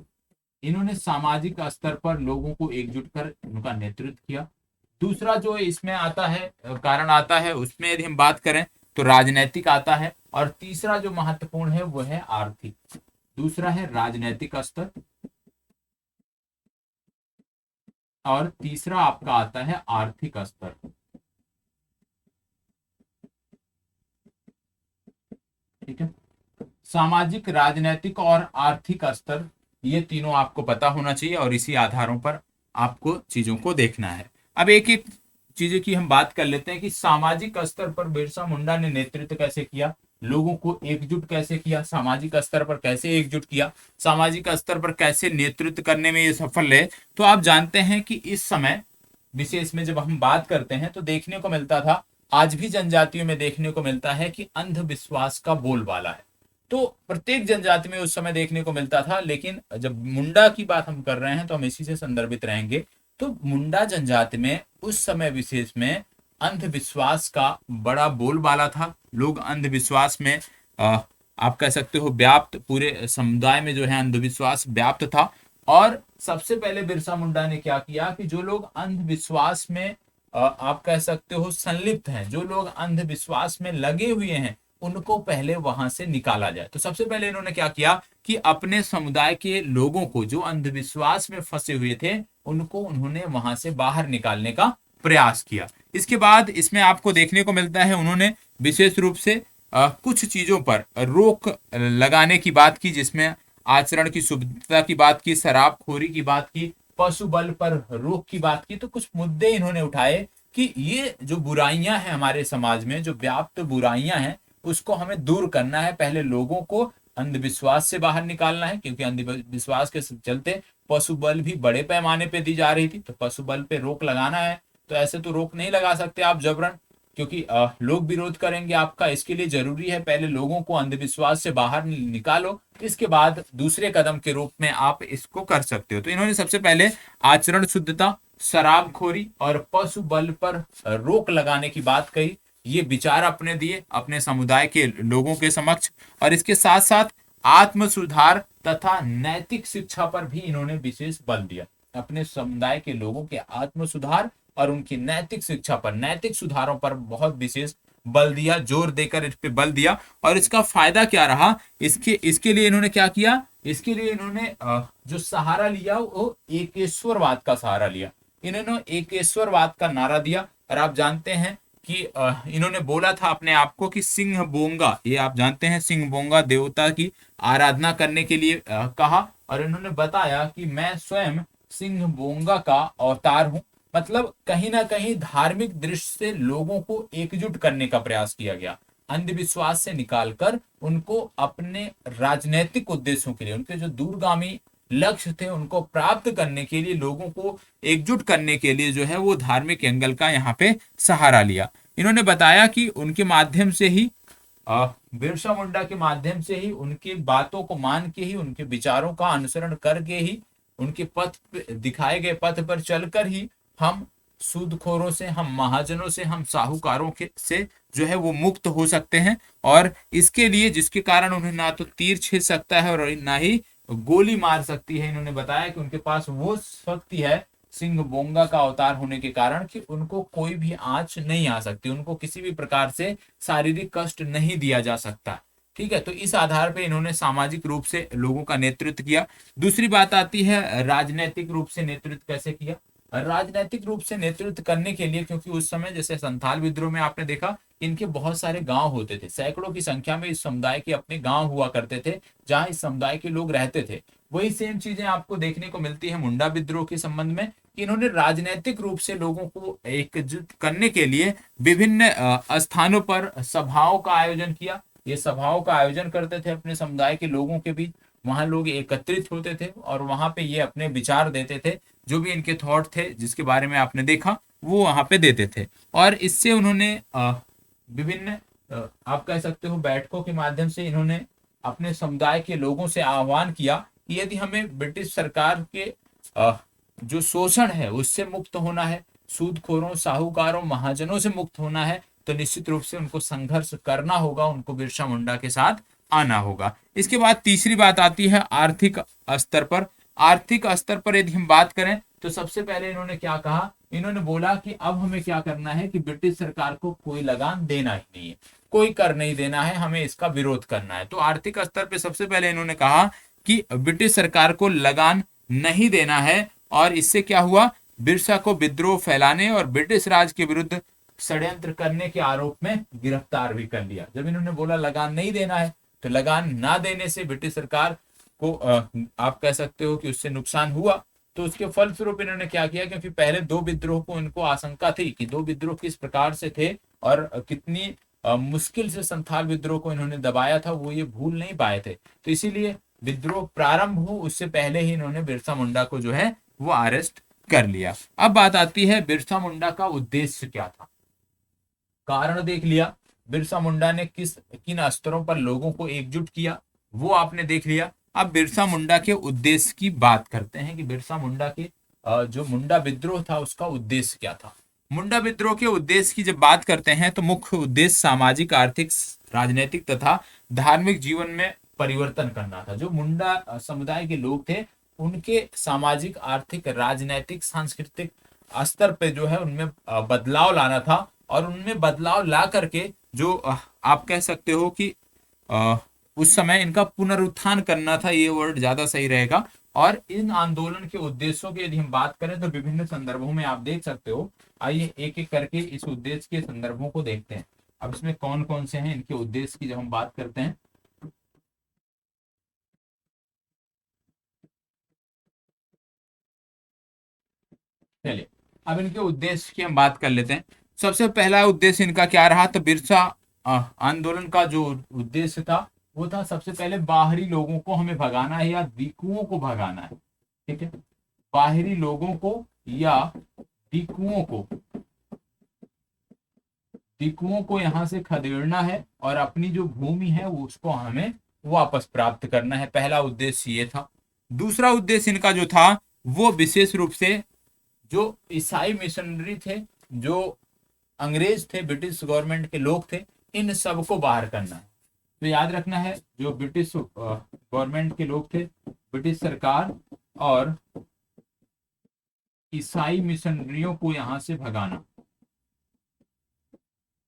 इन्होंने सामाजिक स्तर पर लोगों को एकजुट कर उनका नेतृत्व किया। दूसरा जो इसमें आता है, कारण आता है, उसमें यदि हम बात करें तो राजनैतिक आता है, और तीसरा जो महत्वपूर्ण है वो है आर्थिक। दूसरा है राजनैतिक स्तर, और तीसरा आपका आता है आर्थिक स्तर। ठीक है, सामाजिक, राजनैतिक और आर्थिक स्तर, ये तीनों आपको पता होना चाहिए, और इसी आधारों पर आपको चीजों को देखना है। अब एक एक चीजें की हम बात कर लेते हैं कि सामाजिक स्तर पर बिरसा मुंडा ने नेतृत्व कैसे किया, लोगों को एकजुट कैसे किया, सामाजिक स्तर पर कैसे एकजुट किया, सामाजिक स्तर पर कैसे नेतृत्व करने में ये सफल है। तो आप जानते हैं कि इस समय विशेष में जब हम बात करते हैं तो देखने को मिलता था आज भी जनजातियों में देखने को मिलता है कि अंधविश्वास का बोलबाला है। तो प्रत्येक जनजाति में उस समय देखने को मिलता था, लेकिन जब मुंडा की बात हम कर रहे हैं तो हम इसी से संदर्भित रहेंगे। तो मुंडा जनजाति में उस समय विशेष में अंधविश्वास का बड़ा बोलबाला था। लोग अंधविश्वास में आप कह सकते हो व्याप्त, पूरे समुदाय में जो है अंधविश्वास व्याप्त था। और सबसे पहले बिरसा मुंडा ने क्या किया कि जो लोग अंधविश्वास में आप कह सकते हो संलिप्त हैं, जो लोग अंधविश्वास में लगे हुए हैं, उनको पहले वहां से निकाला जाए। तो सबसे पहले इन्होंने क्या किया कि अपने समुदाय के लोगों को जो अंधविश्वास में फंसे हुए थे, उनको उन्होंने वहां से बाहर निकालने का प्रयास किया। इसके बाद इसमें आपको देखने को मिलता है उन्होंने विशेष रूप से कुछ चीजों पर रोक लगाने की बात की, जिसमें आचरण की शुद्धता की बात की, शराबखोरी की बात की, पशु बल पर रोक की बात की। तो कुछ मुद्दे इन्होंने उठाए कि ये जो बुराइयां हैं हमारे समाज में, जो व्याप्त बुराइयां हैं, उसको हमें दूर करना है। पहले लोगों को अंधविश्वास से बाहर निकालना है, क्योंकि अंधविश्वास के चलते पशु बल भी बड़े पैमाने पे दी जा रही थी। तो पशु बल पे रोक लगाना है। तो ऐसे तो रोक नहीं लगा सकते आप जबरन, क्योंकि लोग विरोध करेंगे आपका। इसके लिए जरूरी है पहले लोगों को अंधविश्वास से बाहर निकालो, इसके बाद दूसरे कदम के रूप में आप इसको कर सकते हो। तो इन्होंने सबसे पहले आचरण शुद्धता, शराबखोरी और पशु बल पर रोक लगाने की बात कही। ये विचार अपने दिए अपने समुदाय के लोगों के समक्ष। और इसके साथ साथ आत्म सुधार तथा नैतिक शिक्षा पर भी इन्होंने विशेष बल दिया। अपने समुदाय के लोगों के आत्म सुधार और उनकी नैतिक शिक्षा पर, नैतिक सुधारों पर बहुत विशेष बल दिया, जोर देकर इस पे बल दिया। और इसका फायदा क्या रहा, इसके लिए इन्होंने क्या किया, इसके लिए इन्होंने जो सहारा लिया वो एकेश्वरवाद का सहारा लिया। इन्होंने एकेश्वरवाद का नारा दिया। और आप जानते हैं कि इन्होंने बोला था अपने आप को कि सिंह बोंगा, ये आप जानते हैं सिंह बोंगा देवता की आराधना करने के लिए कहा। और इन्होंने बताया कि मैं स्वयं सिंह बोंगा का अवतार हूं। मतलब कहीं ना कहीं धार्मिक दृष्टि से लोगों को एकजुट करने का प्रयास किया गया, अंधविश्वास से निकालकर उनको अपने राजनीतिक उद्देश्यों के लिए, उनके जो दूरगामी लक्ष्य थे उनको प्राप्त करने के लिए, लोगों को एकजुट करने के लिए जो है वो धार्मिक एंगल का यहाँ पे सहारा लिया। इन्होंने बताया कि उनके माध्यम से ही बिरसा मुंडा के माध्यम से ही, उनकी बातों को मान के ही, उनके विचारों का अनुसरण करके ही, उनके पथ दिखाए गए पथ पर चलकर ही हम सूदखोरों से, हम महाजनों से, हम साहूकारों के से जो है वो मुक्त हो सकते हैं। और इसके लिए जिसके कारण उन्हें ना तो तीर छेद सकता है और ना ही गोली मार सकती है, इन्होंने बताया कि उनके पास वो शक्ति है सिंह बोंगा का अवतार होने के कारण कि उनको कोई भी आंच नहीं आ सकती, उनको किसी भी प्रकार से शारीरिक कष्ट नहीं दिया जा सकता। ठीक है, तो इस आधार पे इन्होंने सामाजिक रूप से लोगों का नेतृत्व किया। दूसरी बात आती है राजनीतिक रूप से नेतृत्व कैसे किया। राजनीतिक रूप से नेतृत्व करने के लिए, क्योंकि उस समय जैसे संथाल विद्रोह में आपने देखा इनके बहुत सारे गांव होते थे, सैकड़ों की संख्या में इस समुदाय के अपने गांव हुआ करते थे जहां इस समुदाय के लोग रहते थे। वही सेम चीजें आपको देखने को मिलती है मुंडा विद्रोह के संबंध में। इन्होंने राजनीतिक रूप से लोगों को एकजुट करने के लिए विभिन्न स्थानों पर सभाओं का आयोजन किया। ये सभाओं का आयोजन करते थे अपने समुदाय के लोगों के बीच। वहां लोग एकत्रित होते थे और वहां पे ये अपने विचार देते थे, जो भी इनके थॉट थे जिसके बारे में आपने देखा वो वहां पे देते थे। और इससे उन्होंने विभिन्न आप कह सकते हो बैठकों के माध्यम से इन्होंने अपने समुदाय के लोगों से आह्वान किया कि यदि हमें ब्रिटिश सरकार के जो शोषण है उससे मुक्त होना है, सूदखोरों, साहूकारों, महाजनों से मुक्त होना है, तो निश्चित रूप से उनको संघर्ष करना होगा, उनको बिरसा मुंडा के साथ आना होगा। इसके बाद तीसरी बात आती है आर्थिक स्तर पर। आर्थिक स्तर पर यदि हम बात करें तो सबसे पहले इन्होंने क्या कहा, इन्होंने बोला कि अब हमें क्या करना है कि ब्रिटिश सरकार को कोई लगान देना ही नहीं है, कोई कर नहीं देना है, हमें इसका विरोध करना है। तो आर्थिक स्तर पे सबसे पहले इन्होंने कहा कि ब्रिटिश सरकार को लगान नहीं देना है। और इससे क्या हुआ, बिरसा को विद्रोह फैलाने और ब्रिटिश राज के विरुद्ध षड्यंत्र करने के आरोप में गिरफ्तार भी कर लिया। जब इन्होंने बोला लगान नहीं देना है, तो लगान ना देने से ब्रिटिश सरकार को आप कह सकते हो कि उससे नुकसान हुआ। तो उसके फलस्वरूप इन्होंने क्या किया, क्योंकि पहले दो विद्रोह को इनको आशंका थी कि दो विद्रोह किस प्रकार से थे और कितनी मुश्किल से संथाल विद्रोह को इन्होंने दबाया था, वो ये भूल नहीं पाए थे। तो इसीलिए विद्रोह प्रारंभ हो उससे पहले ही इन्होंने बिरसा मुंडा को जो है वो अरेस्ट कर लिया। अब बात आती है बिरसा मुंडा का उद्देश्य क्या था। कारण देख लिया, बिरसा मुंडा ने किन स्तरों पर लोगों को एकजुट किया, वो आपने देख लिया। अब बिरसा मुंडा के उद्देश्य की बात करते हैं कि बिरसा मुंडा के जो मुंडा विद्रोह था उसका उद्देश्य क्या था। मुंडा विद्रोह के उद्देश्य की जब बात करते हैं तो मुख्य उद्देश्य सामाजिक, आर्थिक, राजनीतिक तथा धार्मिक जीवन में परिवर्तन करना था। जो मुंडा समुदाय के लोग थे उनके सामाजिक, आर्थिक, राजनीतिक, सांस्कृतिक स्तर पे जो है उनमें बदलाव लाना था। और उनमें बदलाव ला करके जो आप कह सकते हो कि अ, उस समय इनका पुनरुत्थान करना था, ये वर्ड ज्यादा सही रहेगा। और इन आंदोलन के उद्देश्यों की यदि हम बात करें तो विभिन्न संदर्भों में आप देख सकते हो। आइए एक एक करके इस उद्देश्य के संदर्भों को देखते हैं। अब इसमें कौन कौन से हैं इनके उद्देश्य की जब हम बात करते हैं। चलिए अब इनके उद्देश्य की हम बात कर लेते हैं। सबसे पहला उद्देश्य इनका क्या रहा, तो बिरसा आंदोलन का जो उद्देश्य था वो था सबसे पहले बाहरी लोगों को हमें भगाना है या दिकुओं को भगाना है। ठीक है, बाहरी लोगों को या दिकुओं को यहाँ से खदेड़ना है और अपनी जो भूमि है वो उसको हमें वापस प्राप्त करना है। पहला उद्देश्य ये था। दूसरा उद्देश्य इनका जो था वो विशेष रूप से जो ईसाई मिशनरी थे, जो अंग्रेज थे, ब्रिटिश गवर्नमेंट के लोग थे, इन सबको बाहर करना है। तो याद रखना है, जो ब्रिटिश गवर्नमेंट के लोग थे, ब्रिटिश सरकार और ईसाई मिशनरियों को यहां से भगाना।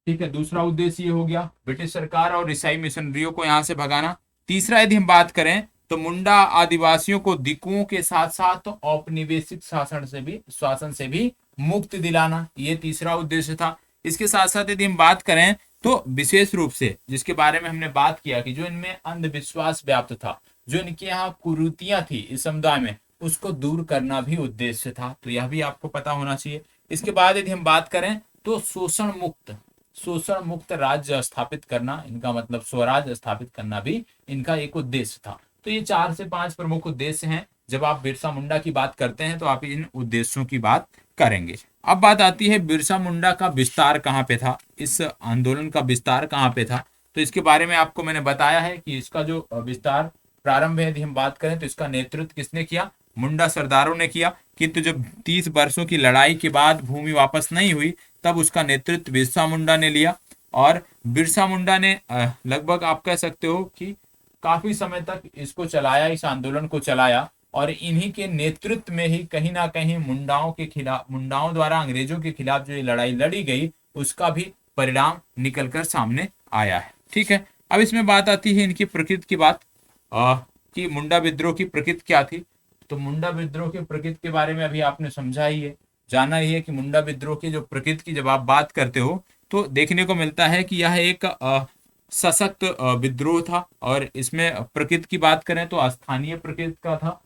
ठीक है, दूसरा उद्देश्य ये हो गया, ब्रिटिश सरकार और ईसाई मिशनरियों को यहां से भगाना। तीसरा यदि हम बात करें तो मुंडा आदिवासियों को दिकुओं के साथ साथ औपनिवेशिक शासन से भी मुक्त दिलाना, ये तीसरा उद्देश्य था। इसके साथ साथ यदि हम बात करें तो विशेष रूप से जिसके बारे में हमने बात किया कि जो इनमें अंधविश्वास व्याप्त था, जो इनके यहाँ कुरीतियां थी इस समुदाय में, उसको दूर करना भी उद्देश्य था। तो यह भी आपको पता होना चाहिए। इसके बाद यदि हम बात करें तो शोषण मुक्त राज्य स्थापित करना, इनका मतलब स्वराज्य स्थापित करना भी इनका एक उद्देश्य था। तो ये 4 से 5 प्रमुख उद्देश्य हैं। जब आप बिरसा मुंडा की बात करते हैं तो आप इन उद्देश्यों की बात करेंगे। अब बात आती है बिरसा मुंडा का विस्तार कहाँ पे था, इस आंदोलन का विस्तार कहाँ पे था। तो इसके बारे में आपको मैंने बताया है कि इसका जो विस्तार प्रारंभ है, यदि हम बात करें तो इसका नेतृत्व किसने किया, मुंडा सरदारों ने किया। किंतु जब 30 वर्षों की लड़ाई के बाद भूमि वापस नहीं हुई तब उसका नेतृत्व बिरसा मुंडा ने लिया। और बिरसा मुंडा ने लगभग आप कह सकते हो कि काफी समय तक इसको चलाया, इस आंदोलन को चलाया। और इन्हीं के नेतृत्व में ही कहीं ना कहीं मुंडाओं द्वारा अंग्रेजों के खिलाफ जो ये लड़ाई लड़ी गई उसका भी परिणाम निकलकर सामने आया है। ठीक है, अब इसमें बात आती है इनकी प्रकृति की बात, कि मुंडा विद्रोह की प्रकृति क्या थी। तो मुंडा विद्रोह की प्रकृति के बारे में अभी आपने समझा ही है, जाना ही है कि मुंडा विद्रोह की जो प्रकृति की जब आप बात करते हो तो देखने को मिलता है कि यह एक सशक्त विद्रोह था। और इसमें प्रकृति की बात करें तो स्थानीय प्रकृति का था।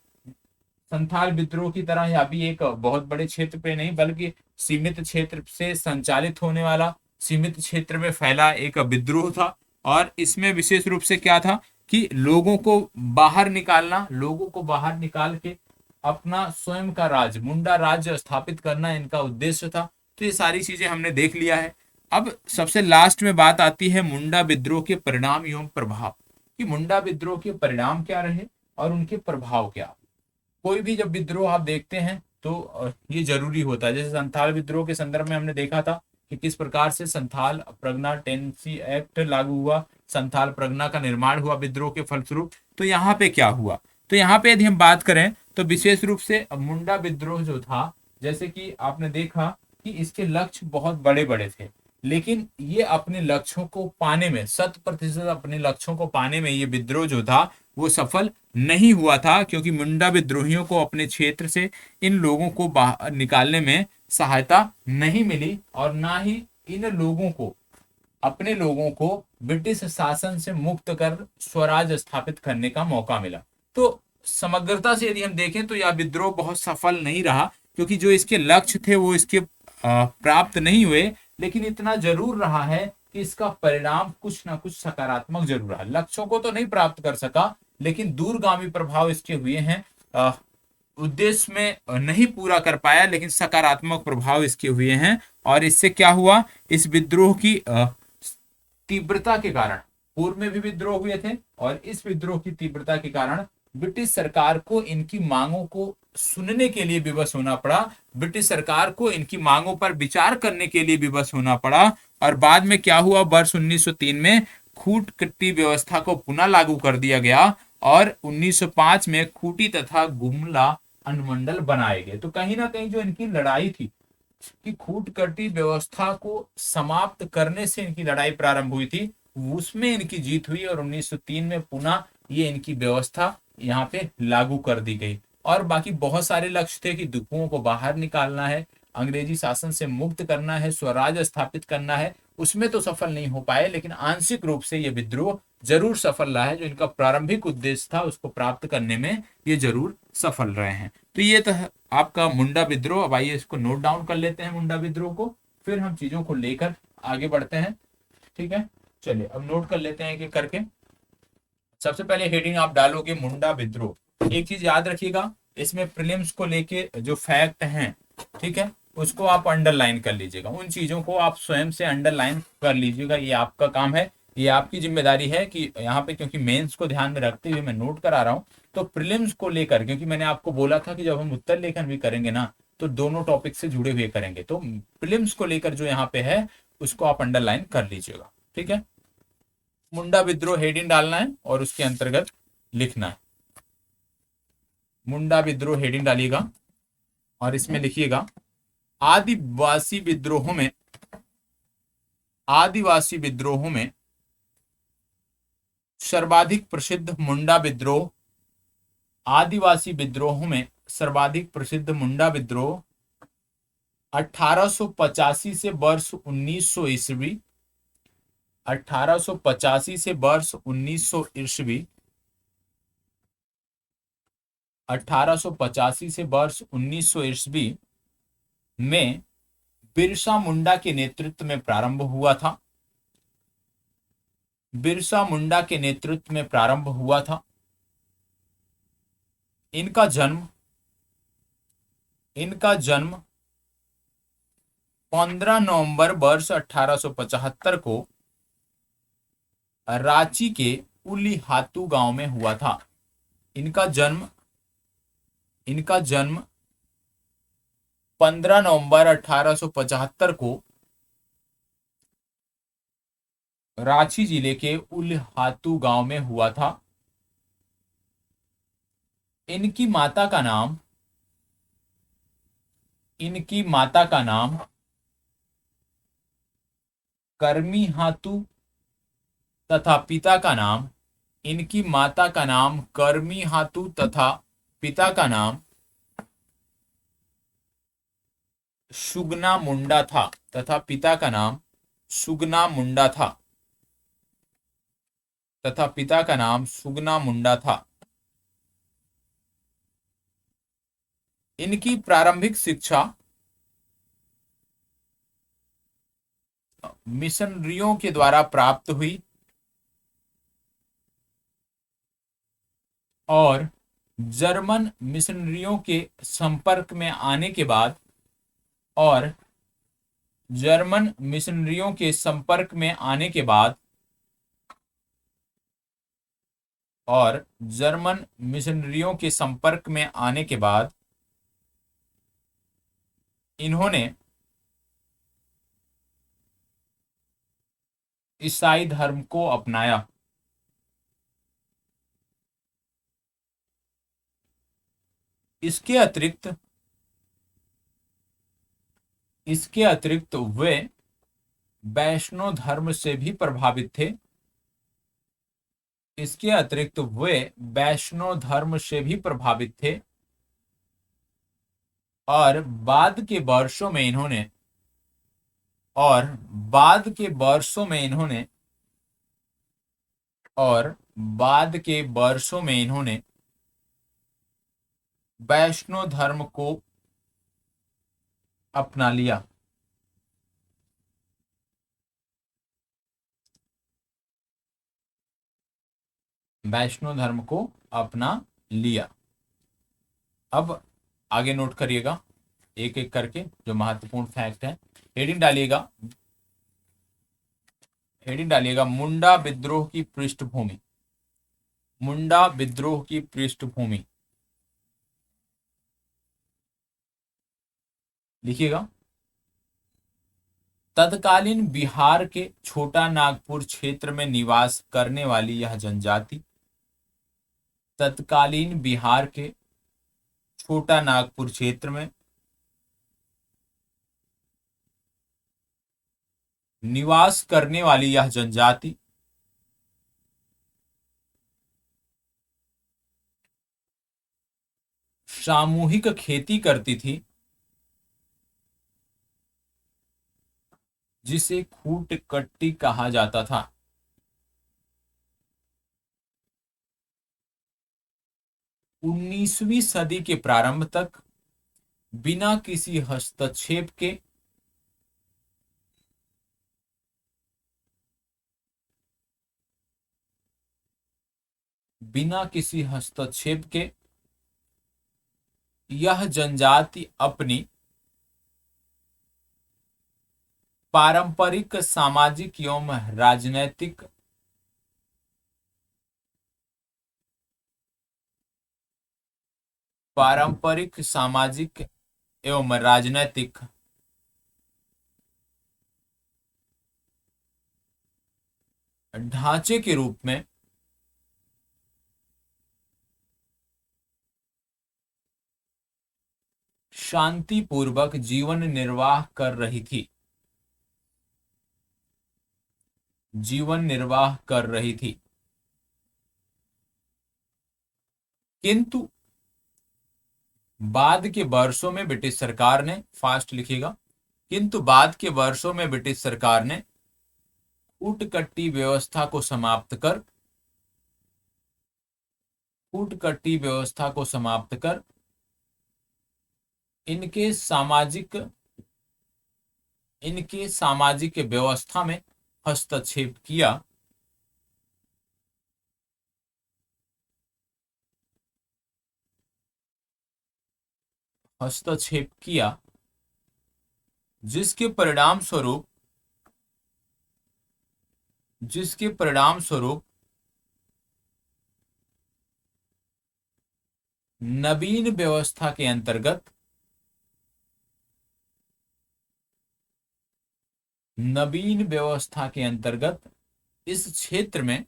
संथाल विद्रोह की तरह यह भी एक बहुत बड़े क्षेत्र पे नहीं बल्कि सीमित क्षेत्र से संचालित होने वाला, सीमित क्षेत्र में फैला एक विद्रोह था। और इसमें विशेष रूप से क्या था कि लोगों को बाहर निकालना, लोगों को बाहर निकाल के अपना स्वयं का राज्य, मुंडा राज्य स्थापित करना इनका उद्देश्य था। तो ये सारी चीजें हमने देख लिया है। अब सबसे लास्ट में बात आती है मुंडा विद्रोह के परिणाम एवं प्रभाव, कि मुंडा विद्रोह के परिणाम क्या रहे और उनके प्रभाव क्या। कोई भी जब विद्रोह आप देखते हैं तो ये जरूरी होता है। जैसे संथाल विद्रोह के संदर्भ में हमने देखा था कि किस प्रकार से संथाल प्रगना टेनेंसी एक्ट लागू हुआ, संथाल प्रगना का निर्माण हुआ विद्रोह के फलस्वरूप। तो यहाँ पे क्या हुआ, तो यहाँ पे यदि हम बात करें तो विशेष रूप से मुंडा विद्रोह जो था, जैसे कि आपने देखा कि इसके लक्ष्य बहुत बड़े बड़े थे, लेकिन ये अपने लक्ष्यों को पाने में 100% अपने लक्ष्यों को पाने में ये विद्रोह जो था वो सफल नहीं हुआ था, क्योंकि मुंडा विद्रोहियों को अपने क्षेत्र से इन लोगों को बाहर निकालने में सहायता नहीं मिली और ना ही इन लोगों को, अपने लोगों को ब्रिटिश शासन से मुक्त कर स्वराज स्थापित करने का मौका मिला। तो समग्रता से यदि हम देखें तो यह विद्रोह बहुत सफल नहीं रहा, क्योंकि जो इसके लक्ष्य थे वो इसके प्राप्त नहीं हुए। लेकिन इतना जरूर रहा है कि इसका परिणाम कुछ ना कुछ सकारात्मक जरूर रहा। लक्ष्यों को तो नहीं प्राप्त कर सका, लेकिन दूरगामी प्रभाव इसके हुए हैं। उद्देश्य में नहीं पूरा कर पाया, लेकिन सकारात्मक प्रभाव इसके हुए हैं। और इससे क्या हुआ, इस विद्रोह की तीव्रता के कारण, पूर्व में भी विद्रोह हुए थे और इस विद्रोह की तीव्रता के कारण ब्रिटिश सरकार को इनकी मांगों को सुनने के लिए विवश होना पड़ा, ब्रिटिश सरकार को इनकी मांगों पर विचार करने के लिए विवश होना पड़ा। और बाद में क्या हुआ, वर्ष 1903 में खूट की व्यवस्था को पुनः लागू कर दिया गया और 1905 में खूटी तथा गुमला अनुमंडल बनाए गए। तो कहीं ना कहीं जो इनकी लड़ाई थी कि खूटकटी व्यवस्था को समाप्त करने से इनकी लड़ाई प्रारंभ हुई थी, उसमें इनकी जीत हुई और 1903 में पुनः ये इनकी व्यवस्था यहाँ पे लागू कर दी गई। और बाकी बहुत सारे लक्ष्य थे कि दुखों को बाहर निकालना है, अंग्रेजी शासन से मुक्त करना है, स्वराज स्थापित करना है, उसमें तो सफल नहीं हो पाए, लेकिन आंशिक रूप से ये विद्रोह जरूर सफल रहा है। जो इनका प्रारंभिक उद्देश्य था उसको प्राप्त करने में ये जरूर सफल रहे हैं। तो ये तो आपका मुंडा विद्रोह। अब आइए इसको नोट डाउन कर लेते हैं मुंडा विद्रोह को, फिर हम चीजों को लेकर आगे बढ़ते हैं। ठीक है, चलिए अब नोट कर लेते हैं एक एक करके। सबसे पहले हेडिंग आप डालोगे मुंडा विद्रोह। एक चीज याद रखिएगा, इसमें प्रीलिम्स को लेके जो फैक्ट हैं, ठीक है, उसको आप अंडरलाइन कर लीजिएगा, उन चीजों को आप स्वयं से अंडरलाइन कर लीजिएगा, ये आपका काम है, ये आपकी जिम्मेदारी है कि यहाँ पे, क्योंकि मेंस को ध्यान में रखते हुए मैं नोट करा रहा हूँ। तो प्रीलिम्स को लेकर, क्योंकि मैंने आपको बोला था कि जब हम उत्तर लेखन भी करेंगे ना, तो दोनों टॉपिक से जुड़े हुए करेंगे, तो प्रीलिम्स को लेकर जो यहाँ पे है उसको आप अंडरलाइन कर लीजिएगा। ठीक है, मुंडा विद्रोह हेडिंग डालना है और उसके अंतर्गत लिखना है। मुंडा विद्रोह हेडिंग डालिएगा और इसमें लिखिएगा आदिवासी विद्रोहों में, आदिवासी विद्रोहों में सर्वाधिक प्रसिद्ध मुंडा विद्रोह, आदिवासी विद्रोहों में सर्वाधिक प्रसिद्ध मुंडा विद्रोह 1885 से वर्ष 1900 ईस्वी, 1885 से वर्ष 1900 ईस्वी, 1885 से वर्ष 1900 ईस्वी में बिरसा मुंडा के नेतृत्व में प्रारंभ हुआ था, बिरसा मुंडा के नेतृत्व में प्रारंभ हुआ था। इनका जन्म, इनका जन्म 15 नवंबर वर्ष 1875 को रांची के उलीहातू गांव में हुआ था। इनका जन्म, इनका जन्म 15 नवंबर 1875 को रांची जिले के उलीहातू गांव में हुआ था। इनकी माता का नाम, इनकी माता का नाम कर्मी हातू तथा पिता का नाम, इनकी माता का नाम कर्मी हातू तथा पिता का नाम सुगना मुंडा था, तथा पिता का नाम सुगना मुंडा था, तथा पिता का नाम सुगना मुंडा था। इनकी प्रारंभिक शिक्षा मिशनरियों के द्वारा प्राप्त हुई और जर्मन मिशनरियों के संपर्क में आने के बाद, और जर्मन मिशनरियों के संपर्क में आने के बाद, और जर्मन मिशनरियों के संपर्क में आने के बाद इन्होंने ईसाई धर्म को अपनाया। इसके अतिरिक्त, इसके अतिरिक्त वे वैष्णव धर्म से भी प्रभावित थे। इसके अतिरिक्त वे वैष्णव धर्म से भी प्रभावित थे और बाद के वर्षों में इन्होंने, और बाद के वर्षों में इन्होंने, और बाद के वर्षों में इन्होंने वैष्णव धर्म को अपना लिया। वैष्णव धर्म को अपना लिया। अब आगे नोट करिएगा एक एक करके जो महत्वपूर्ण फैक्ट है। हेडिंग डालिएगा, हेडिंग डालिएगा मुंडा विद्रोह की पृष्ठभूमि। मुंडा विद्रोह की पृष्ठभूमि लिखिएगा। तत्कालीन बिहार के छोटा नागपुर क्षेत्र में निवास करने वाली यह जनजाति, तत्कालीन बिहार के छोटा नागपुर क्षेत्र में निवास करने वाली यह जनजाति सामूहिक खेती करती थी, जिसे खूट कट्टी कहा जाता था। 19वीं सदी के प्रारंभ तक बिना किसी हस्तक्षेप के यह जनजाति अपनी पारंपरिक सामाजिक एवं राजनैतिक ढांचे के रूप में शांतिपूर्वक जीवन निर्वाह कर रही थी, किंतु बाद के वर्षों में ब्रिटिश सरकार ने, फास्ट लिखिएगा, किंतु बाद के वर्षों में ब्रिटिश सरकार ने कूटकट्टी व्यवस्था को समाप्त कर इनके सामाजिक व्यवस्था में हस्तक्षेप किया, जिसके परिणाम स्वरूप नवीन व्यवस्था के अंतर्गत इस क्षेत्र में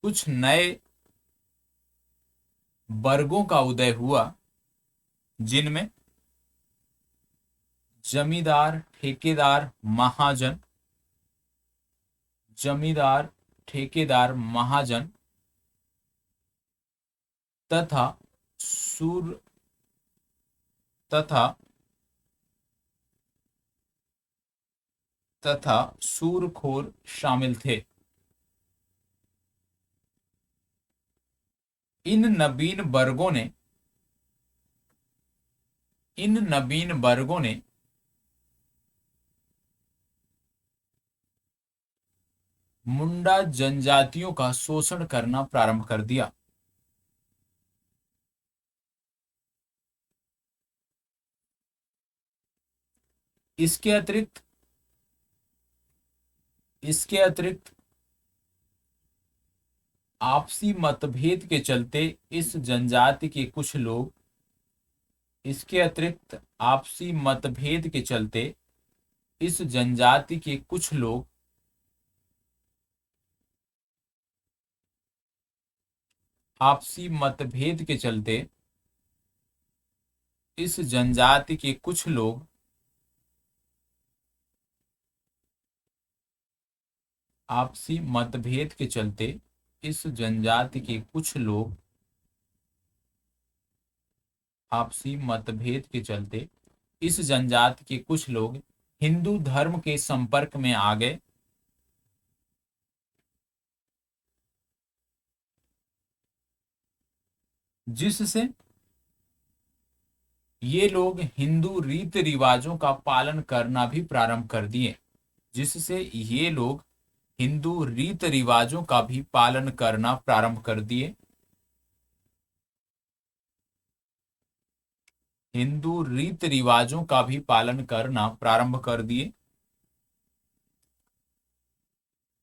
कुछ नए वर्गों का उदय हुआ, जिनमें जमींदार, ठेकेदार, महाजन तथा सूरखोर शामिल थे। इन नवीन वर्गों ने मुंडा जनजातियों का शोषण करना प्रारंभ कर दिया। इसके अतिरिक्त आपसी मतभेद के चलते इस जनजाति के कुछ लोग हिंदू धर्म के संपर्क में आ गए, जिससे ये लोग हिंदू रीति रिवाजों का पालन करना भी प्रारंभ कर दिए। हिंदू रीत रिवाजों का भी पालन करना प्रारंभ कर दिए। हिंदू रीत रिवाजों का भी पालन करना प्रारंभ कर दिए।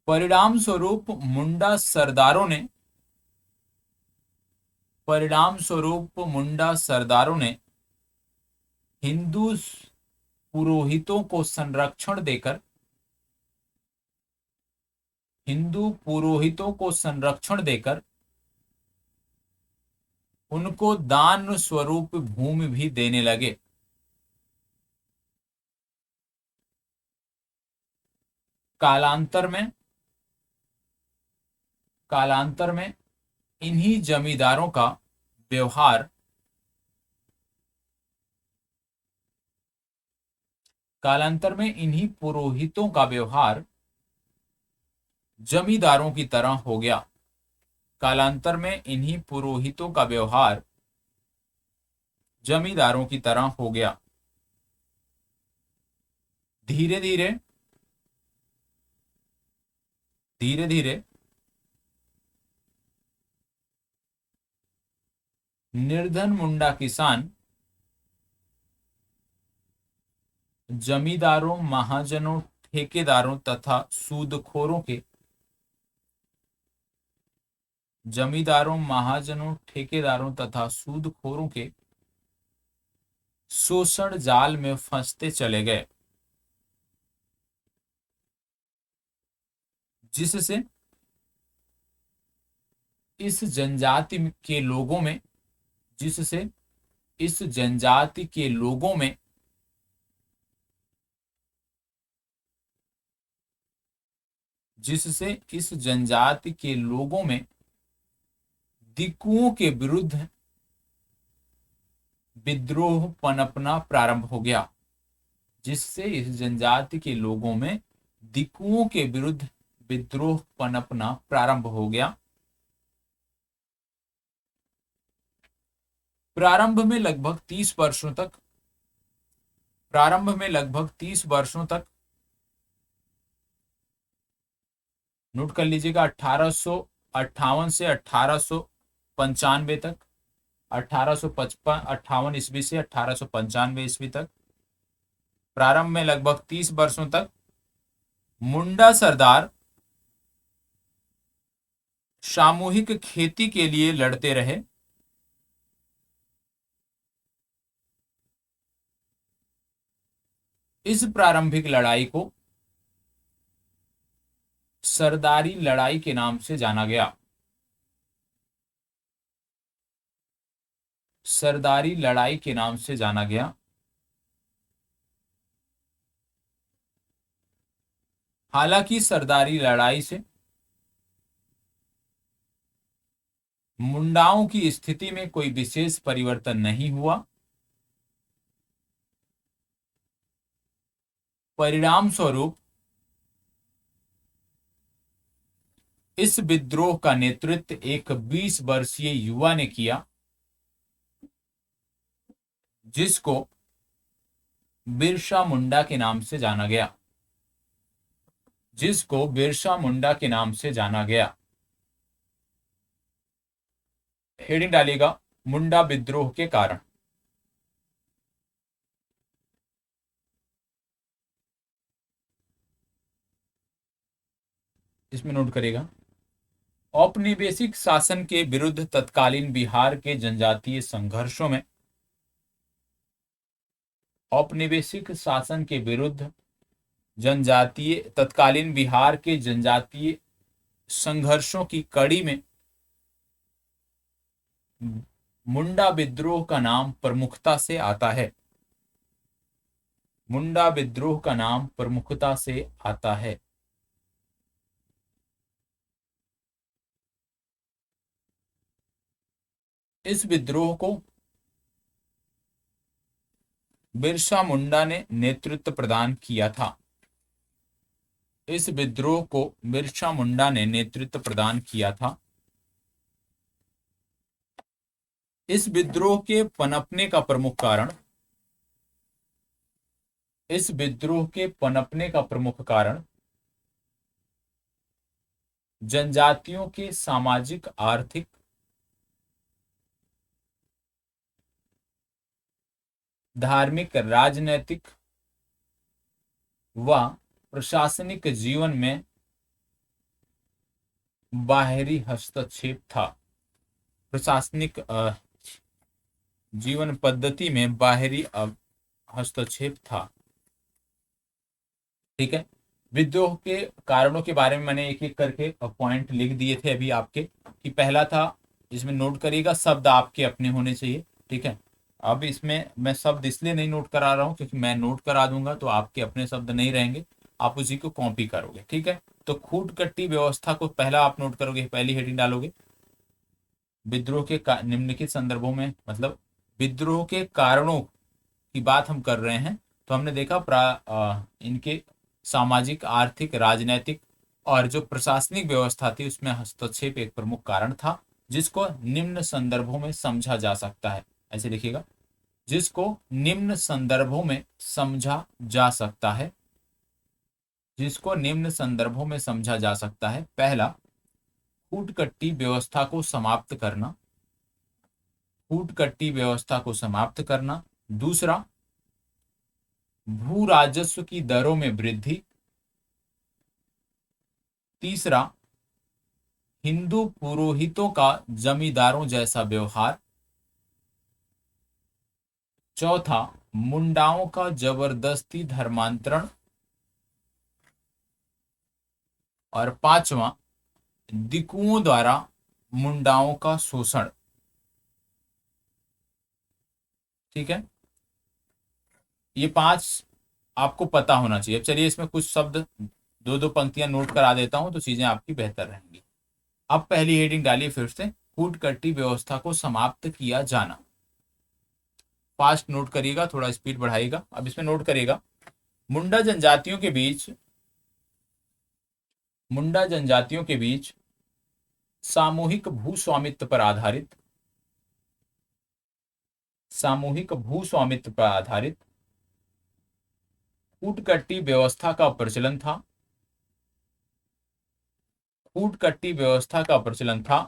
परिणाम स्वरूप मुंडा सरदारों ने हिंदू पुरोहितों को संरक्षण देकर उनको दान स्वरूप भूमि भी देने लगे। कालांतर में इन्हीं जमींदारों का व्यवहार कालांतर में इन्हीं पुरोहितों का व्यवहार जमींदारों की तरह हो गया। कालांतर में इन्हीं पुरोहितों का व्यवहार जमींदारों की तरह हो गया। धीरे धीरे निर्धन मुंडा किसान जमींदारों, महाजनों, ठेकेदारों तथा सूदखोरों के शोषण जाल में फंसते चले गए, जिससे इस जनजाति के लोगों में दिकुओं के विरुद्ध विद्रोह पनपना प्रारंभ हो गया। जिससे इस जनजाति के लोगों में दिकुओं के विरुद्ध विद्रोह पनपना प्रारंभ हो गया। प्रारंभ में लगभग 30 वर्षों तक नोट कर लीजिएगा, 1858 से 1895 तक, 1858 ईस्वी से 1895 ईस्वी तक, प्रारंभ में लगभग 30 वर्षों तक मुंडा सरदार सामूहिक खेती के लिए लड़ते रहे। इस प्रारंभिक लड़ाई को सरदारी लड़ाई के नाम से जाना गया। सरदारी लड़ाई के नाम से जाना गया। हालांकि सरदारी लड़ाई से मुंडाओं की स्थिति में कोई विशेष परिवर्तन नहीं हुआ। परिणाम स्वरूप इस विद्रोह का नेतृत्व एक 20 वर्षीय युवा ने किया, जिसको बिरसा मुंडा के नाम से जाना गया। हेडिंग डालिएगा, मुंडा विद्रोह के कारण। इसमें नोट करेगा, औपनिवेशिक शासन के विरुद्ध तत्कालीन बिहार के जनजातीय संघर्षों में तत्कालीन बिहार के जनजातीय संघर्षों की कड़ी में मुंडा विद्रोह का नाम प्रमुखता से आता है। इस विद्रोह को बिरसा मुंडा ने नेतृत्व प्रदान किया था। इस विद्रोह के पनपने का प्रमुख कारण जनजातियों के सामाजिक, आर्थिक, धार्मिक, राजनैतिक व प्रशासनिक जीवन में बाहरी हस्तक्षेप था। प्रशासनिक जीवन पद्धति में बाहरी हस्तक्षेप था। ठीक है। विद्रोह के कारणों के बारे में मैंने एक एक करके पॉइंट लिख दिए थे अभी आपके, कि पहला था, इसमें नोट करिएगा, शब्द आपके अपने होने चाहिए। ठीक है। अब इसमें मैं शब्द इसलिए नहीं नोट करा रहा हूं क्योंकि मैं नोट करा दूंगा तो आपके अपने शब्द नहीं रहेंगे, आप उसी को कॉपी करोगे। ठीक है। तो खूट कट्टी व्यवस्था को पहला आप नोट करोगे, पहली हेडिंग डालोगे। विद्रोह के निम्नलिखित संदर्भों में, मतलब विद्रोह के कारणों की बात हम कर रहे हैं, तो हमने देखा इनके सामाजिक, आर्थिक, राजनीतिक और जो प्रशासनिक व्यवस्था थी उसमें हस्तक्षेप एक प्रमुख कारण था, जिसको निम्न संदर्भों में समझा जा सकता है। ऐसे लिखिएगा, जिसको निम्न संदर्भों में समझा जा सकता है, जिसको निम्न संदर्भों में समझा जा सकता है। पहला, फूटकट्टी व्यवस्था को समाप्त करना, फूटकट्टी व्यवस्था को समाप्त करना। दूसरा, भू राजस्व की दरों में वृद्धि। तीसरा, हिंदू पुरोहितों का जमींदारों जैसा व्यवहार। चौथा, मुंडाओं का जबरदस्ती धर्मांतरण। और पांचवा, दिकुओं द्वारा मुंडाओं का शोषण। ठीक है। ये पांच आपको पता होना चाहिए। चलिए इसमें कुछ शब्द दो दो पंक्तियां नोट करा देता हूं तो चीजें आपकी बेहतर रहेंगी। अब पहली हेडिंग डालिए फिर से, फूटकट्टी व्यवस्था को समाप्त किया जाना। फास्ट नोट करिएगा, थोड़ा स्पीड बढ़ाइएगा। अब इसमें नोट करिएगा, मुंडा जनजातियों के बीच, मुंडा जनजातियों के बीच सामूहिक भू स्वामित्व पर आधारित, सामूहिक भू स्वामित्व पर आधारित फूटकट्टी व्यवस्था का प्रचलन था। फूटकट्टी व्यवस्था का प्रचलन था।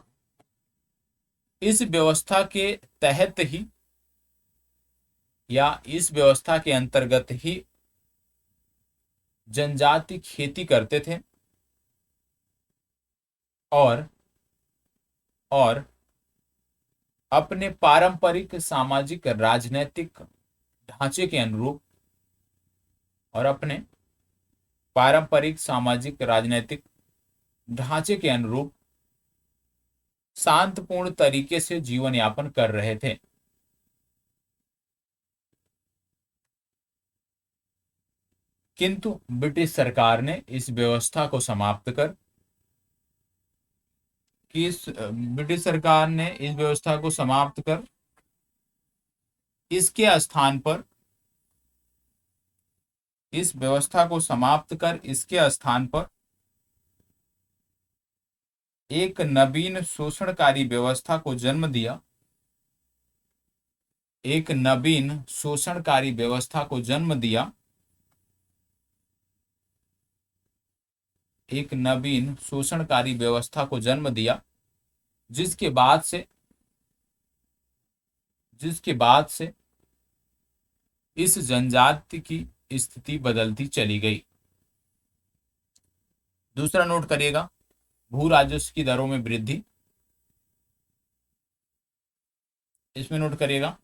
इस व्यवस्था के तहत ही या इस व्यवस्था के अंतर्गत ही जनजाति खेती करते थे और और अपने पारंपरिक सामाजिक राजनैतिक ढांचे के अनुरूप, और अपने पारंपरिक सामाजिक राजनैतिक ढांचे के अनुरूप शांतपूर्ण तरीके से जीवन यापन कर रहे थे। किंतु ब्रिटिश सरकार ने इस व्यवस्था को समाप्त कर, ब्रिटिश सरकार ने इस व्यवस्था को समाप्त कर इसके स्थान पर, इस व्यवस्था को समाप्त कर इसके स्थान पर एक नवीन शोषणकारी व्यवस्था को जन्म दिया, एक नवीन शोषणकारी व्यवस्था को जन्म दिया, एक नवीन शोषणकारी व्यवस्था को जन्म दिया, जिसके बाद से, जिसके बाद से इस जनजाति की स्थिति बदलती चली गई। दूसरा नोट करिएगा, भू राजस्व की दरों में वृद्धि। इसमें नोट करिएगा,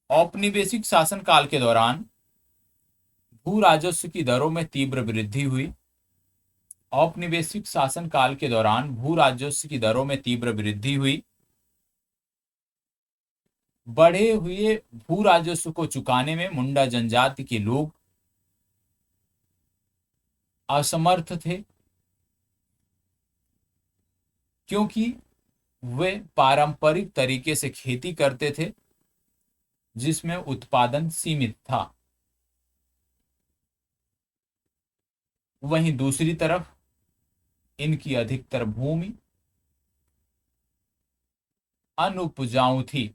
औपनिवेशिक शासन काल के दौरान भू राजस्व की दरों में तीव्र वृद्धि हुई। औपनिवेशिक शासन काल के दौरान भू राजस्व की दरों में तीव्र वृद्धि हुई। बढ़े हुए भू राजस्व को चुकाने में मुंडा जनजाति के लोग असमर्थ थे, क्योंकि वे पारंपरिक तरीके से खेती करते थे जिसमें उत्पादन सीमित था। वहीं दूसरी तरफ इनकी अधिकतर भूमि अनुपजाऊ थी।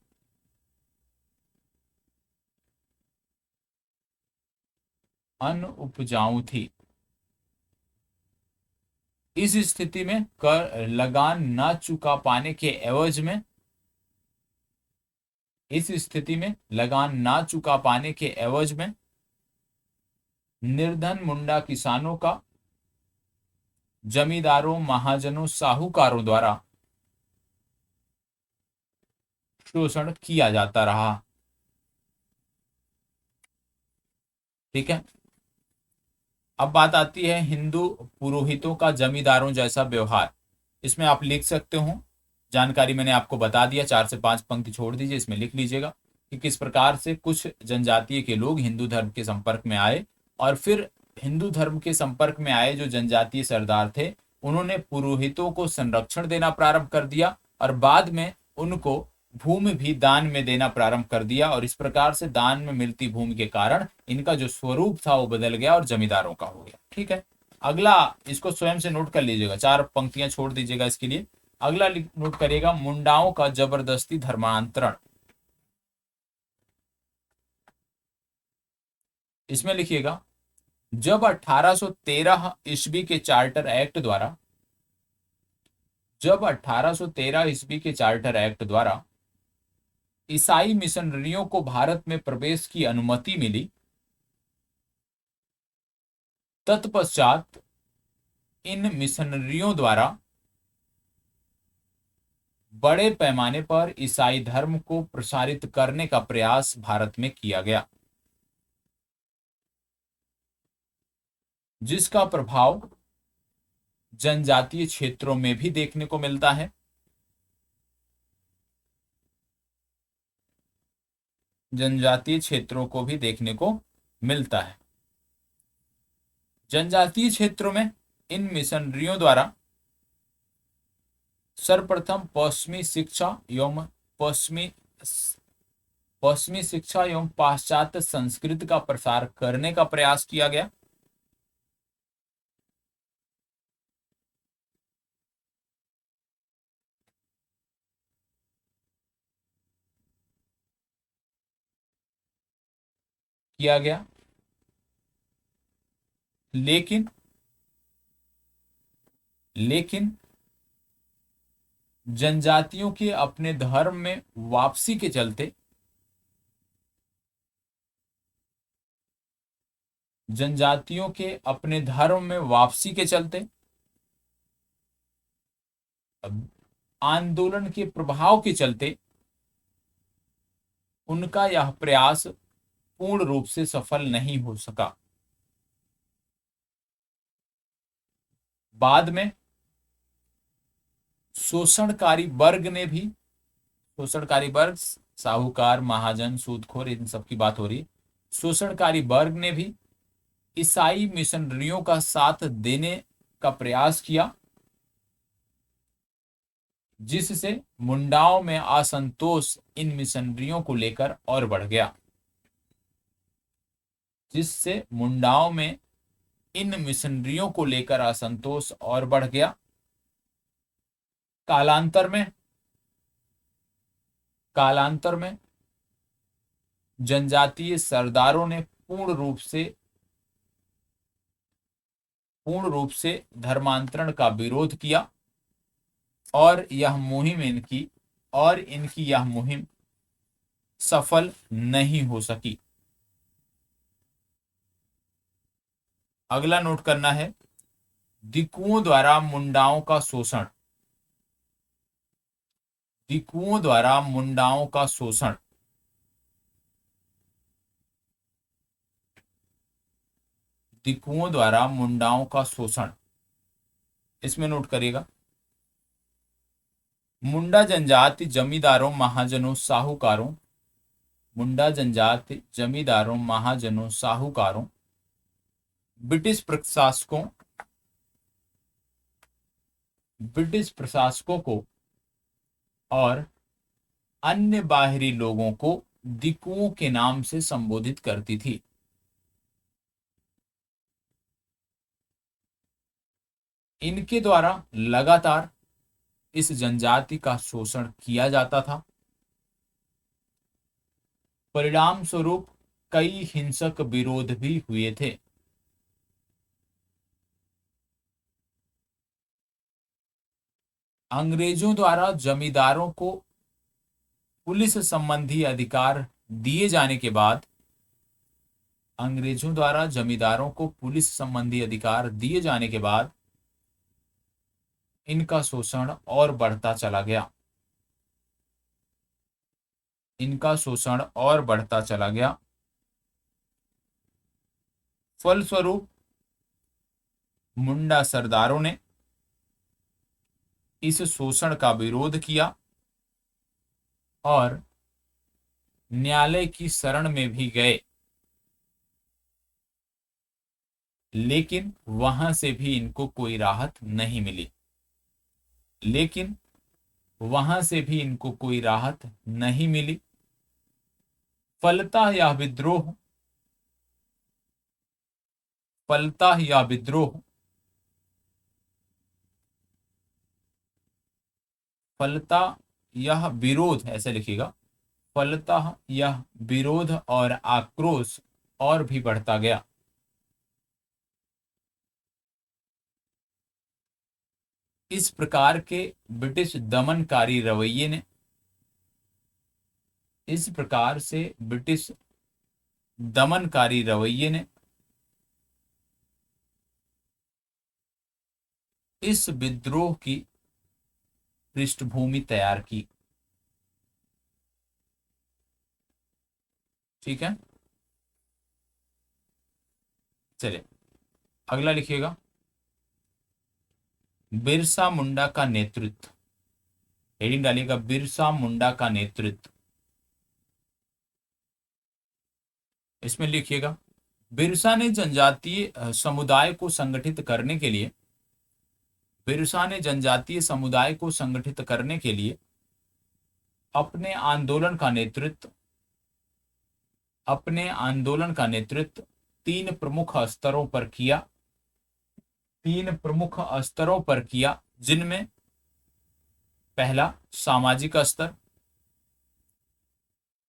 अनुपजाऊ थी। इस स्थिति में कर लगान न चुका पाने के एवज में इस स्थिति में लगान ना चुका पाने के एवज में निर्धन मुंडा किसानों का जमींदारों, महाजनों, साहूकारों द्वारा शोषण किया जाता रहा। ठीक है। अब बात आती है हिंदू पुरोहितों का जमींदारों जैसा व्यवहार। इसमें आप लिख सकते हो, जानकारी मैंने आपको बता दिया, 4 से 5 पंक्ति छोड़ दीजिए, इसमें लिख लीजिएगा कि किस प्रकार से कुछ जनजातीय के लोग हिंदू धर्म के संपर्क में आए और फिर हिंदू धर्म के संपर्क में आए जो जनजातीय सरदार थे उन्होंने पुरोहितों को संरक्षण देना प्रारंभ कर दिया और बाद में उनको भूमि भी दान में देना प्रारंभ कर दिया और इस प्रकार से दान में मिलती भूमि के कारण इनका जो स्वरूप था वो बदल गया और जमींदारों का हो गया। ठीक है। अगला, इसको स्वयं से नोट कर लीजिएगा, 4 पंक्तियां छोड़ दीजिएगा इसके लिए। अगला नोट करिएगा, मुंडाओं का जबरदस्ती धर्मांतरण। इसमें लिखिएगा, जब 1813 ईस्वी के चार्टर एक्ट द्वारा जब 1813 ईस्वी के चार्टर एक्ट द्वारा ईसाई मिशनरियों को भारत में प्रवेश की अनुमति मिली, तत्पश्चात इन मिशनरियों द्वारा बड़े पैमाने पर ईसाई धर्म को प्रसारित करने का प्रयास भारत में किया गया, जिसका प्रभाव जनजातीय क्षेत्रों में भी देखने को मिलता है। जनजातीय क्षेत्रों को भी देखने को मिलता है। जनजातीय क्षेत्रों में इन मिशनरियों द्वारा सर्वप्रथम पश्चिमी शिक्षा एवं पाश्चात्य संस्कृति का प्रसार करने का प्रयास किया गया। लेकिन जनजातियों के अपने धर्म में वापसी के चलते जनजातियों के अपने धर्म में वापसी के चलते आंदोलन के प्रभाव के चलते उनका यह प्रयास पूर्ण रूप से सफल नहीं हो सका। बाद में शोषणकारी वर्ग, साहूकार, महाजन, सूदखोर, इन सब की बात हो रही है। शोषणकारी वर्ग ने भी ईसाई मिशनरियों का साथ देने का प्रयास किया, जिससे मुंडाओं में असंतोष इन मिशनरियों को लेकर और बढ़ गया। कालांतर में जनजातीय सरदारों ने पूर्ण रूप से धर्मांतरण का विरोध किया और इनकी यह मुहिम सफल नहीं हो सकी। अगला नोट करना है, दिकुओं द्वारा मुंडाओं का शोषण। दिकुओं द्वारा मुंडाओं का शोषण। दिकुओं द्वारा मुंडाओं का शोषण, इसमें नोट करिएगा, मुंडा जनजाति जमींदारों, महाजनों, साहूकारों मुंडा जनजाति जमींदारों, महाजनों, साहूकारों, ब्रिटिश प्रशासकों को और अन्य बाहरी लोगों को दिकुओं के नाम से संबोधित करती थी। इनके द्वारा लगातार इस जनजाति का शोषण किया जाता था। परिणाम स्वरूप कई हिंसक विरोध भी हुए थे। अंग्रेजों द्वारा जमींदारों को पुलिस संबंधी अधिकार दिए जाने के बाद, अंग्रेजों द्वारा जमींदारों को पुलिस संबंधी अधिकार दिए जाने के बाद इनका शोषण और बढ़ता चला गया। इनका शोषण और बढ़ता चला गया। फलस्वरूप मुंडा सरदारों ने इस शोषण का विरोध किया और न्यायालय की शरण में भी गए, लेकिन वहां से भी इनको कोई राहत नहीं मिली। लेकिन वहां से भी इनको कोई राहत नहीं मिली। फलतः यह विद्रोह फलतः यह विद्रोह फलतः यह विरोध, ऐसे लिखिएगा, फलतः यह विरोध और आक्रोश और भी बढ़ता गया। इस प्रकार के ब्रिटिश दमनकारी रवैये ने इस प्रकार से ब्रिटिश दमनकारी रवैये ने इस विद्रोह की पृष्ठभूमि तैयार की। ठीक है, चलिए अगला लिखिएगा, बिरसा मुंडा का नेतृत्व। हेडिंग डालिएगा, बिरसा मुंडा का नेतृत्व। इसमें लिखिएगा, बिरसा ने जनजातीय समुदाय को संगठित करने के लिए बिरसा ने जनजातीय समुदाय को संगठित करने के लिए अपने आंदोलन का नेतृत्व तीन प्रमुख स्तरों पर किया, जिनमें पहला सामाजिक स्तर,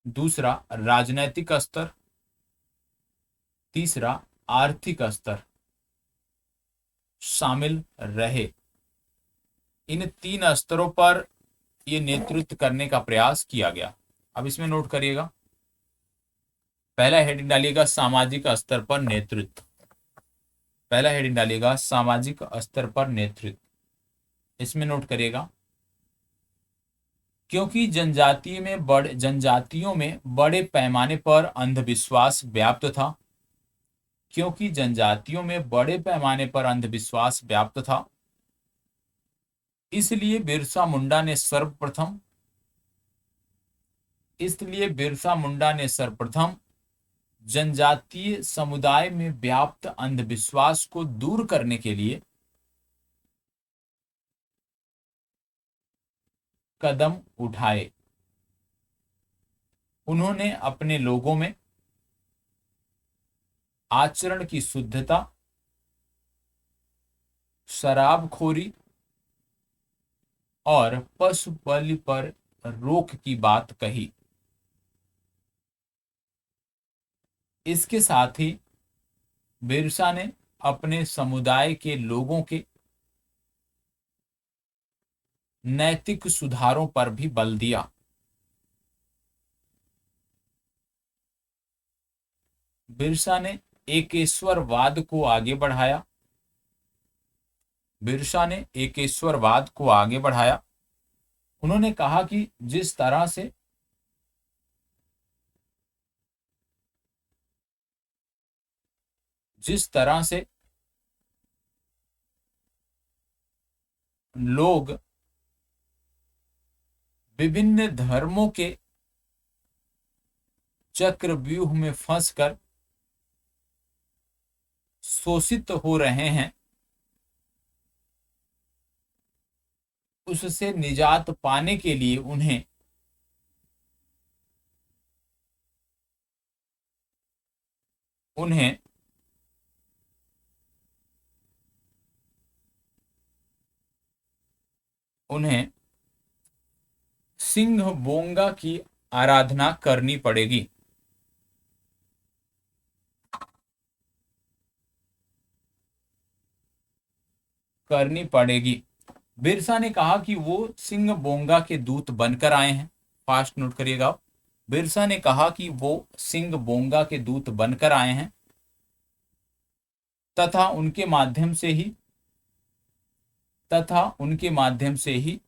दूसरा राजनैतिक स्तर, तीसरा आर्थिक स्तर शामिल रहे। इन तीन स्तरों पर यह नेतृत्व करने का प्रयास किया गया। अब इसमें नोट करिएगा, पहला हेडिंग डालिएगा सामाजिक स्तर पर नेतृत्व। पहला हेडिंग डालिएगा सामाजिक स्तर पर नेतृत्व। इसमें नोट करिएगा, क्योंकि जनजातियों में बड़े पैमाने पर अंधविश्वास व्याप्त था। क्योंकि जनजातियों में बड़े पैमाने पर अंधविश्वास व्याप्त था, इसलिए बिरसा मुंडा ने सर्वप्रथम जनजातीय समुदाय में व्याप्त अंधविश्वास को दूर करने के लिए कदम उठाए। उन्होंने अपने लोगों में आचरण की शुद्धता, शराबखोरी और पशु बलि पर रोक की बात कही। इसके साथ ही बिरसा ने अपने समुदाय के लोगों के नैतिक सुधारों पर भी बल दिया। बिरसा ने एकेश्वरवाद को आगे बढ़ाया। उन्होंने कहा कि जिस तरह से लोग विभिन्न धर्मों के चक्रव्यूह में फंसकर शोषित हो रहे हैं, उससे निजात पाने के लिए उन्हें सिंह बोंगा की आराधना करनी पड़ेगी। बिरसा ने कहा कि वो सिंह बोंगा के दूत बनकर आए हैं। फास्ट नोट करिएगा आप। बिरसा ने कहा कि वो सिंह बोंगा के दूत बनकर आए हैं तथा उनके माध्यम से ही तथा उनके माध्यम से ही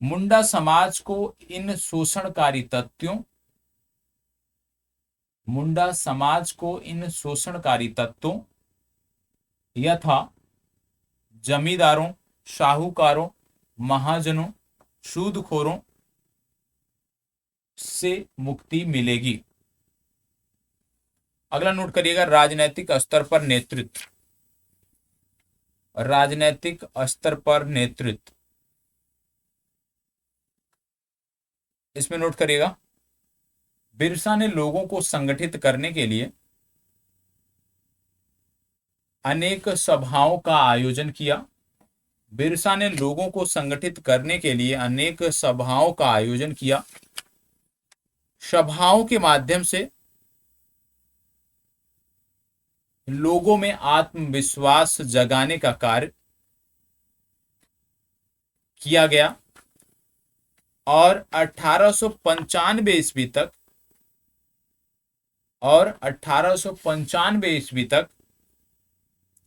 मुंडा समाज को इन शोषणकारी तत्वों मुंडा समाज को इन शोषणकारी तत्वों यथा जमींदारों, साहूकारों, महाजनों, सूदखोरों से मुक्ति मिलेगी। अगला नोट करिएगा, राजनैतिक स्तर पर नेतृत्व। राजनैतिक स्तर पर नेतृत्व, इसमें नोट करिएगा, बिरसा ने लोगों को संगठित करने के लिए अनेक सभाओं का आयोजन किया। बिरसा ने लोगों को संगठित करने के लिए अनेक सभाओं का आयोजन किया। सभाओं के माध्यम से लोगों में आत्मविश्वास जगाने का कार्य किया गया और 1895 ईस्वी तक 1895 ईस्वी तक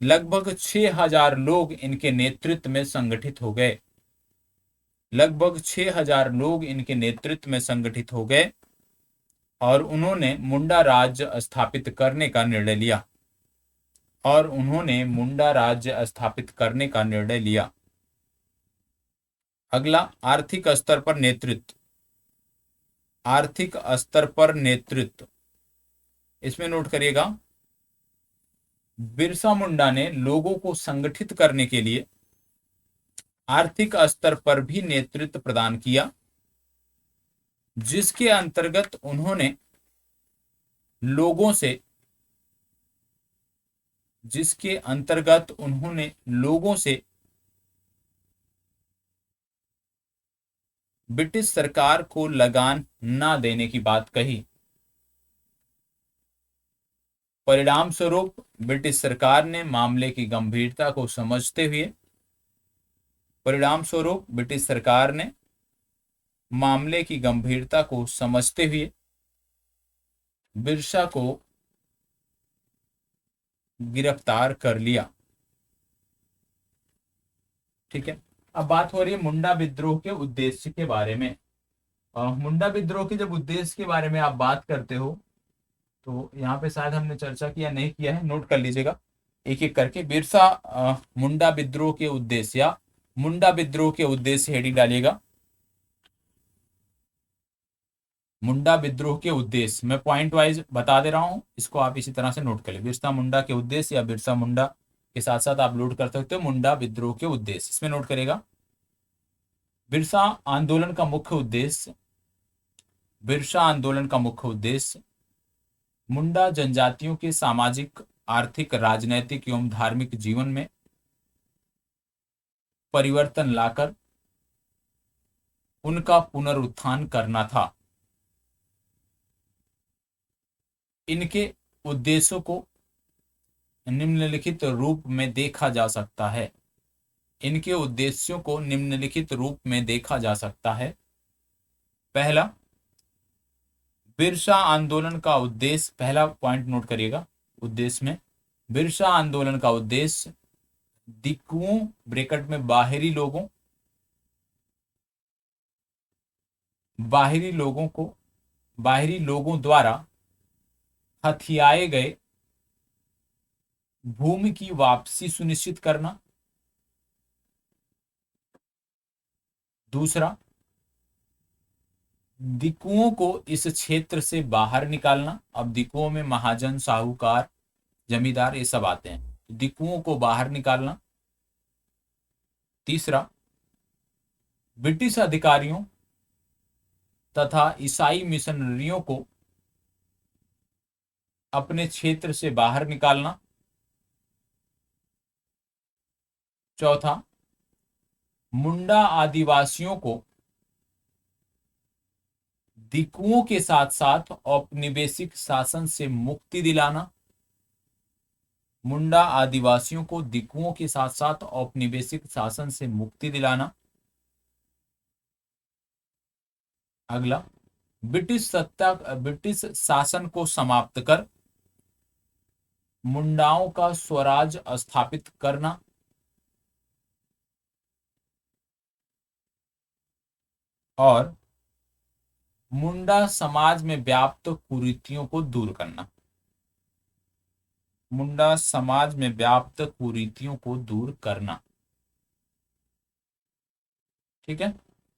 लगभग 6000 लोग इनके नेतृत्व में संगठित हो गए। लगभग 6000 लोग इनके नेतृत्व में संगठित हो गए और उन्होंने मुंडा राज्य स्थापित करने का निर्णय लिया। अगला, आर्थिक स्तर पर नेतृत्व। आर्थिक स्तर पर नेतृत्व, इसमें नोट करिएगा, बिरसा मुंडा ने लोगों को संगठित करने के लिए आर्थिक स्तर पर भी नेतृत्व प्रदान किया, जिसके अंतर्गत उन्होंने लोगों से ब्रिटिश सरकार को लगान ना देने की बात कही। परिणाम स्वरूप ब्रिटिश सरकार ने मामले की गंभीरता को समझते हुए बिरसा को गिरफ्तार कर लिया। ठीक है, अब बात हो रही है मुंडा विद्रोह के उद्देश्य के बारे में। मुंडा विद्रोह के जब उद्देश्य के बारे में आप बात करते हो तो यहाँ पे शायद हमने चर्चा किया नहीं किया है, नोट कर लीजिएगा एक एक करके। बिरसा मुंडा विद्रोह के उद्देश्य या मुंडा विद्रोह के उद्देश्य हेडिंग डालिएगा। मुंडा विद्रोह के उद्देश्य मैं पॉइंट वाइज बता दे रहा हूं, इसको आप इसी तरह से नोट कर ले। बिरसा मुंडा के उद्देश्य या बिरसा मुंडा के साथ साथ आप नोट कर सकते हो मुंडा विद्रोह के उद्देश्य, इसमें नोट करेगा। बिरसा आंदोलन का मुख्य उद्देश्य मुंडा जनजातियों के सामाजिक, आर्थिक, राजनैतिक एवं धार्मिक जीवन में परिवर्तन लाकर उनका पुनरुत्थान करना था। इनके उद्देश्यों को निम्नलिखित रूप में देखा जा सकता है। पहला, बिरसा आंदोलन का उद्देश्य, पहला पॉइंट नोट करिएगा उद्देश्य में, बिरसा आंदोलन का उद्देश्य दिक्कुओं ब्रैकेट में बाहरी लोगों द्वारा हथियाए गए भूमि की वापसी सुनिश्चित करना। दूसरा, दिक्कुओं को इस क्षेत्र से बाहर निकालना। अब दिक्कुओं में महाजन, साहूकार, जमींदार ये सब आते हैं, दिक्कुओं को बाहर निकालना। तीसरा, ब्रिटिश अधिकारियों तथा ईसाई मिशनरियों को अपने क्षेत्र से बाहर निकालना। चौथा, मुंडा आदिवासियों को दिक्कुओं के साथ साथ औपनिवेशिक शासन से मुक्ति दिलाना। मुंडा आदिवासियों को दिकुओं के साथ साथ औपनिवेशिक शासन से मुक्ति दिलाना। अगला, ब्रिटिश शासन को समाप्त कर मुंडाओं का स्वराज स्थापित करना। और मुंडा समाज में व्याप्त कुरीतियों को दूर करना। मुंडा समाज में व्याप्त कुरीतियों को दूर करना। ठीक है,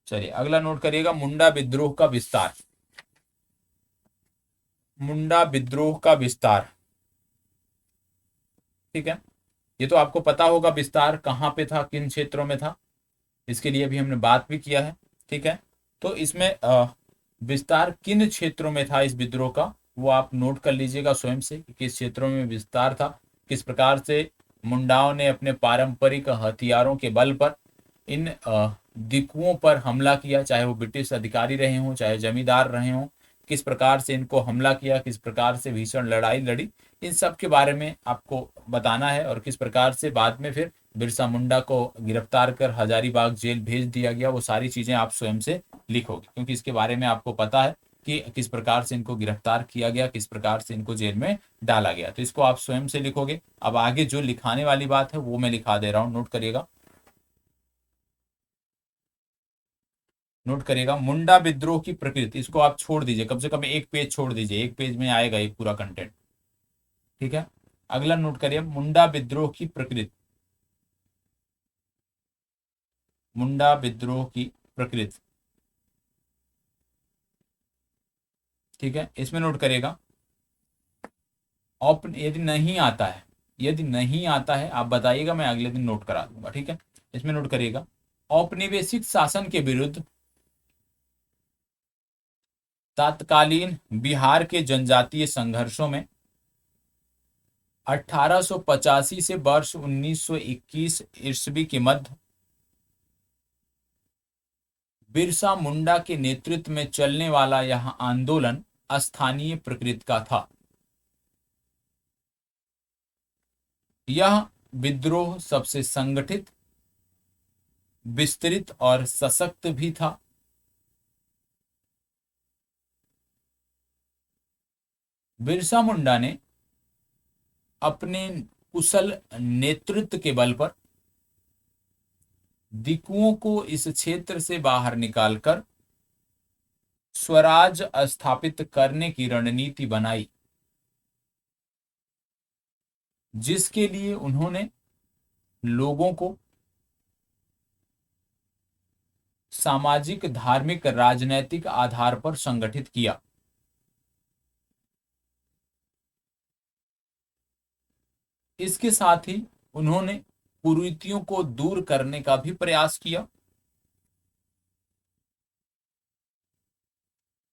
चलिए अगला नोट करिएगा, मुंडा विद्रोह का विस्तार। मुंडा विद्रोह का विस्तार। ठीक है, ये तो आपको पता होगा विस्तार कहाँ पे था, किन क्षेत्रों में था, इसके लिए भी हमने बात भी किया है। ठीक है, तो इसमें विस्तार किन क्षेत्रों में था इस विद्रोह का, वो आप नोट कर लीजिएगा स्वयं से कि किस क्षेत्रों में विस्तार था, किस प्रकार से मुंडाओं ने अपने पारंपरिक हथियारों के बल पर इन दिकुओं पर हमला किया, चाहे वो ब्रिटिश अधिकारी रहे हों चाहे जमींदार रहे हों, किस प्रकार से इनको हमला किया, किस प्रकार से भीषण लड़ाई लड़ी, इन सब के बारे में आपको बताना है। और किस प्रकार से बाद में फिर बिरसा मुंडा को गिरफ्तार कर हजारीबाग जेल भेज दिया गया, वो सारी चीजें आप स्वयं से लिखोगे, क्योंकि इसके बारे में आपको पता है कि किस प्रकार से इनको गिरफ्तार किया गया, किस प्रकार से इनको जेल में डाला गया, तो इसको आप स्वयं से लिखोगे। अब आगे जो लिखाने वाली बात है वो मैं लिखा दे रहा हूँ, नोट करिएगा। नोट करिएगा, मुंडा विद्रोह की प्रकृति, इसको आप छोड़ दीजिए, कम से कम एक पेज छोड़ दीजिए, एक पेज में आएगा एक पूरा कंटेंट। ठीक है, अगला नोट करिए, मुंडा विद्रोह की प्रकृति। मुंडा विद्रोह की प्रकृति। ठीक है, इसमें नोट करिएगा, यदि नहीं आता है, यदि नहीं आता है आप बताइएगा, मैं अगले दिन नोट करा दूंगा। ठीक है, इसमें नोट करिएगा, औपनिवेशिक शासन के विरुद्ध तत्कालीन बिहार के जनजातीय संघर्षों में 1885 से वर्ष 1921 ईस्वी के मध्य बिरसा मुंडा के नेतृत्व में चलने वाला यह आंदोलन स्थानीय प्रकृति का था। यह विद्रोह सबसे संगठित, विस्तृत और सशक्त भी था। बिरसा मुंडा ने अपने कुशल नेतृत्व के बल पर दिकुओं को इस क्षेत्र से बाहर निकालकर स्वराज स्थापित करने की रणनीति बनाई, जिसके लिए उन्होंने लोगों को सामाजिक, धार्मिक, राजनैतिक आधार पर संगठित किया। इसके साथ ही उन्होंने कुरीतियों को दूर करने का भी प्रयास किया।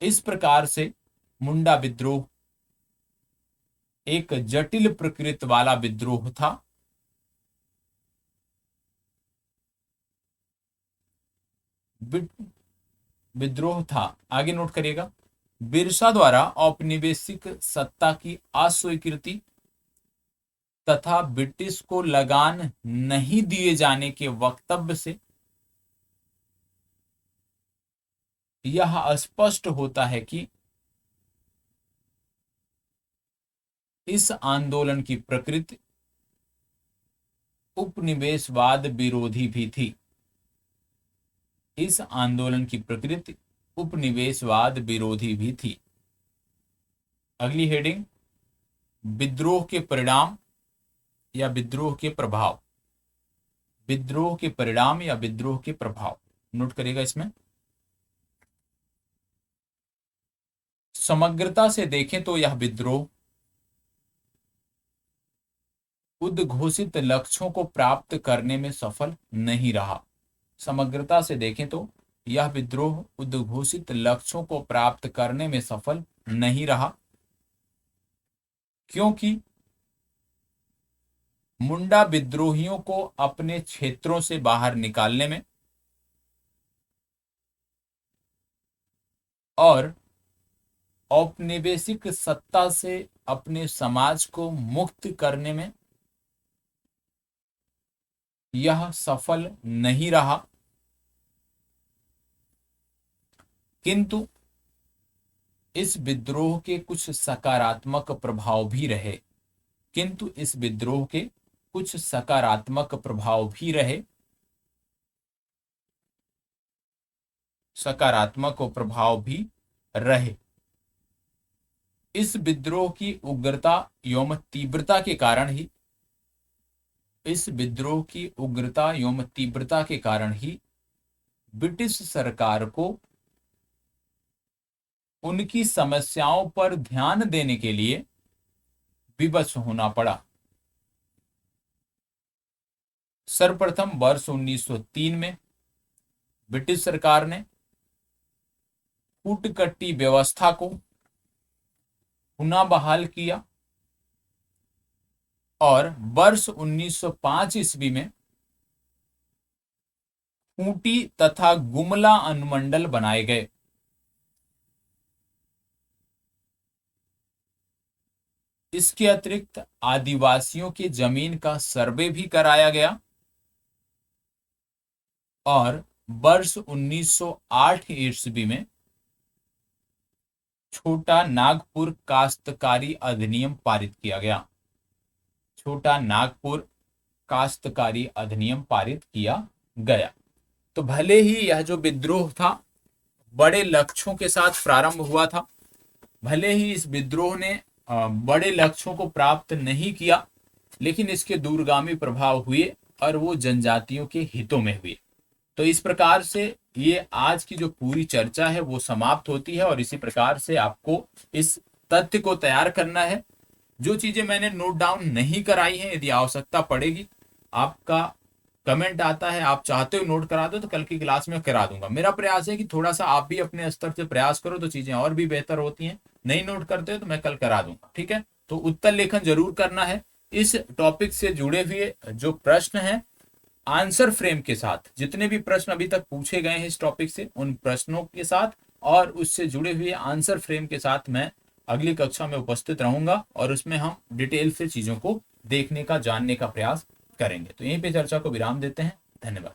इस प्रकार से मुंडा विद्रोह एक जटिल प्रकृति वाला विद्रोह था। विद्रोह था, आगे नोट करिएगा, बिरसा द्वारा औपनिवेशिक सत्ता की अस्वीकृति तथा ब्रिटिश को लगान नहीं दिए जाने के वक्तव्य से यह स्पष्ट होता है कि इस आंदोलन की प्रकृति उपनिवेशवाद विरोधी भी थी। इस आंदोलन की प्रकृति उपनिवेशवाद विरोधी भी थी। अगली हेडिंग, विद्रोह के परिणाम या विद्रोह के प्रभाव। विद्रोह के परिणाम या विद्रोह के प्रभाव नोट करिएगा। इसमें समग्रता से देखें तो यह विद्रोह उद्घोषित लक्ष्यों को प्राप्त करने में सफल नहीं रहा। समग्रता से देखें तो यह विद्रोह उद्घोषित लक्ष्यों को प्राप्त करने में सफल नहीं रहा, क्योंकि मुंडा विद्रोहियों को अपने क्षेत्रों से बाहर निकालने में और औपनिवेशिक सत्ता से अपने समाज को मुक्त करने में यह सफल नहीं रहा, किंतु इस विद्रोह के कुछ सकारात्मक प्रभाव भी रहे। किंतु इस विद्रोह के कुछ सकारात्मक प्रभाव भी रहे। सकारात्मक प्रभाव भी रहे। इस विद्रोह की उग्रता एवं तीव्रता के कारण ही इस विद्रोह की उग्रता एवं तीव्रता के कारण ही ब्रिटिश सरकार को उनकी समस्याओं पर ध्यान देने के लिए विवश होना पड़ा। सर्वप्रथम वर्ष 1903 में ब्रिटिश सरकार ने फूटकट्टी व्यवस्था को पुनः बहाल किया और वर्ष 1905 ईस्वी में खूंटी तथा गुमला अनुमंडल बनाए गए। इसके अतिरिक्त आदिवासियों की जमीन का सर्वे भी कराया गया और वर्ष 1908 ईस्वी में छोटा नागपुर काश्तकारी अधिनियम पारित किया गया। छोटा नागपुर काश्तकारी अधिनियम पारित किया गया। तो भले ही यह जो विद्रोह था बड़े लक्ष्यों के साथ प्रारंभ हुआ था, भले ही इस विद्रोह ने बड़े लक्ष्यों को प्राप्त नहीं किया, लेकिन इसके दूरगामी प्रभाव हुए और वो जनजातियों के हितों में हुए। तो इस प्रकार से ये आज की जो पूरी चर्चा है वो समाप्त होती है और इसी प्रकार से आपको इस तथ्य को तैयार करना है। जो चीजें मैंने नोट डाउन नहीं कराई हैं, यदि आवश्यकता पड़ेगी, आपका कमेंट आता है, आप चाहते हो नोट करा दो तो कल की क्लास में करा दूंगा। मेरा प्रयास है कि थोड़ा सा आप भी अपने स्तर से प्रयास करो तो चीजें और भी बेहतर होती हैं। नहीं नोट करते हो तो मैं कल करा दूंगा, ठीक है। तो उत्तर लेखन जरूर करना है। इस टॉपिक से जुड़े हुए जो प्रश्न हैं आंसर फ्रेम के साथ, जितने भी प्रश्न अभी तक पूछे गए हैं इस टॉपिक से, उन प्रश्नों के साथ और उससे जुड़े हुए आंसर फ्रेम के साथ मैं अगली कक्षा में उपस्थित रहूंगा और उसमें हम डिटेल से चीजों को देखने का, जानने का प्रयास करेंगे। तो यहीं पे चर्चा को विराम देते हैं। धन्यवाद।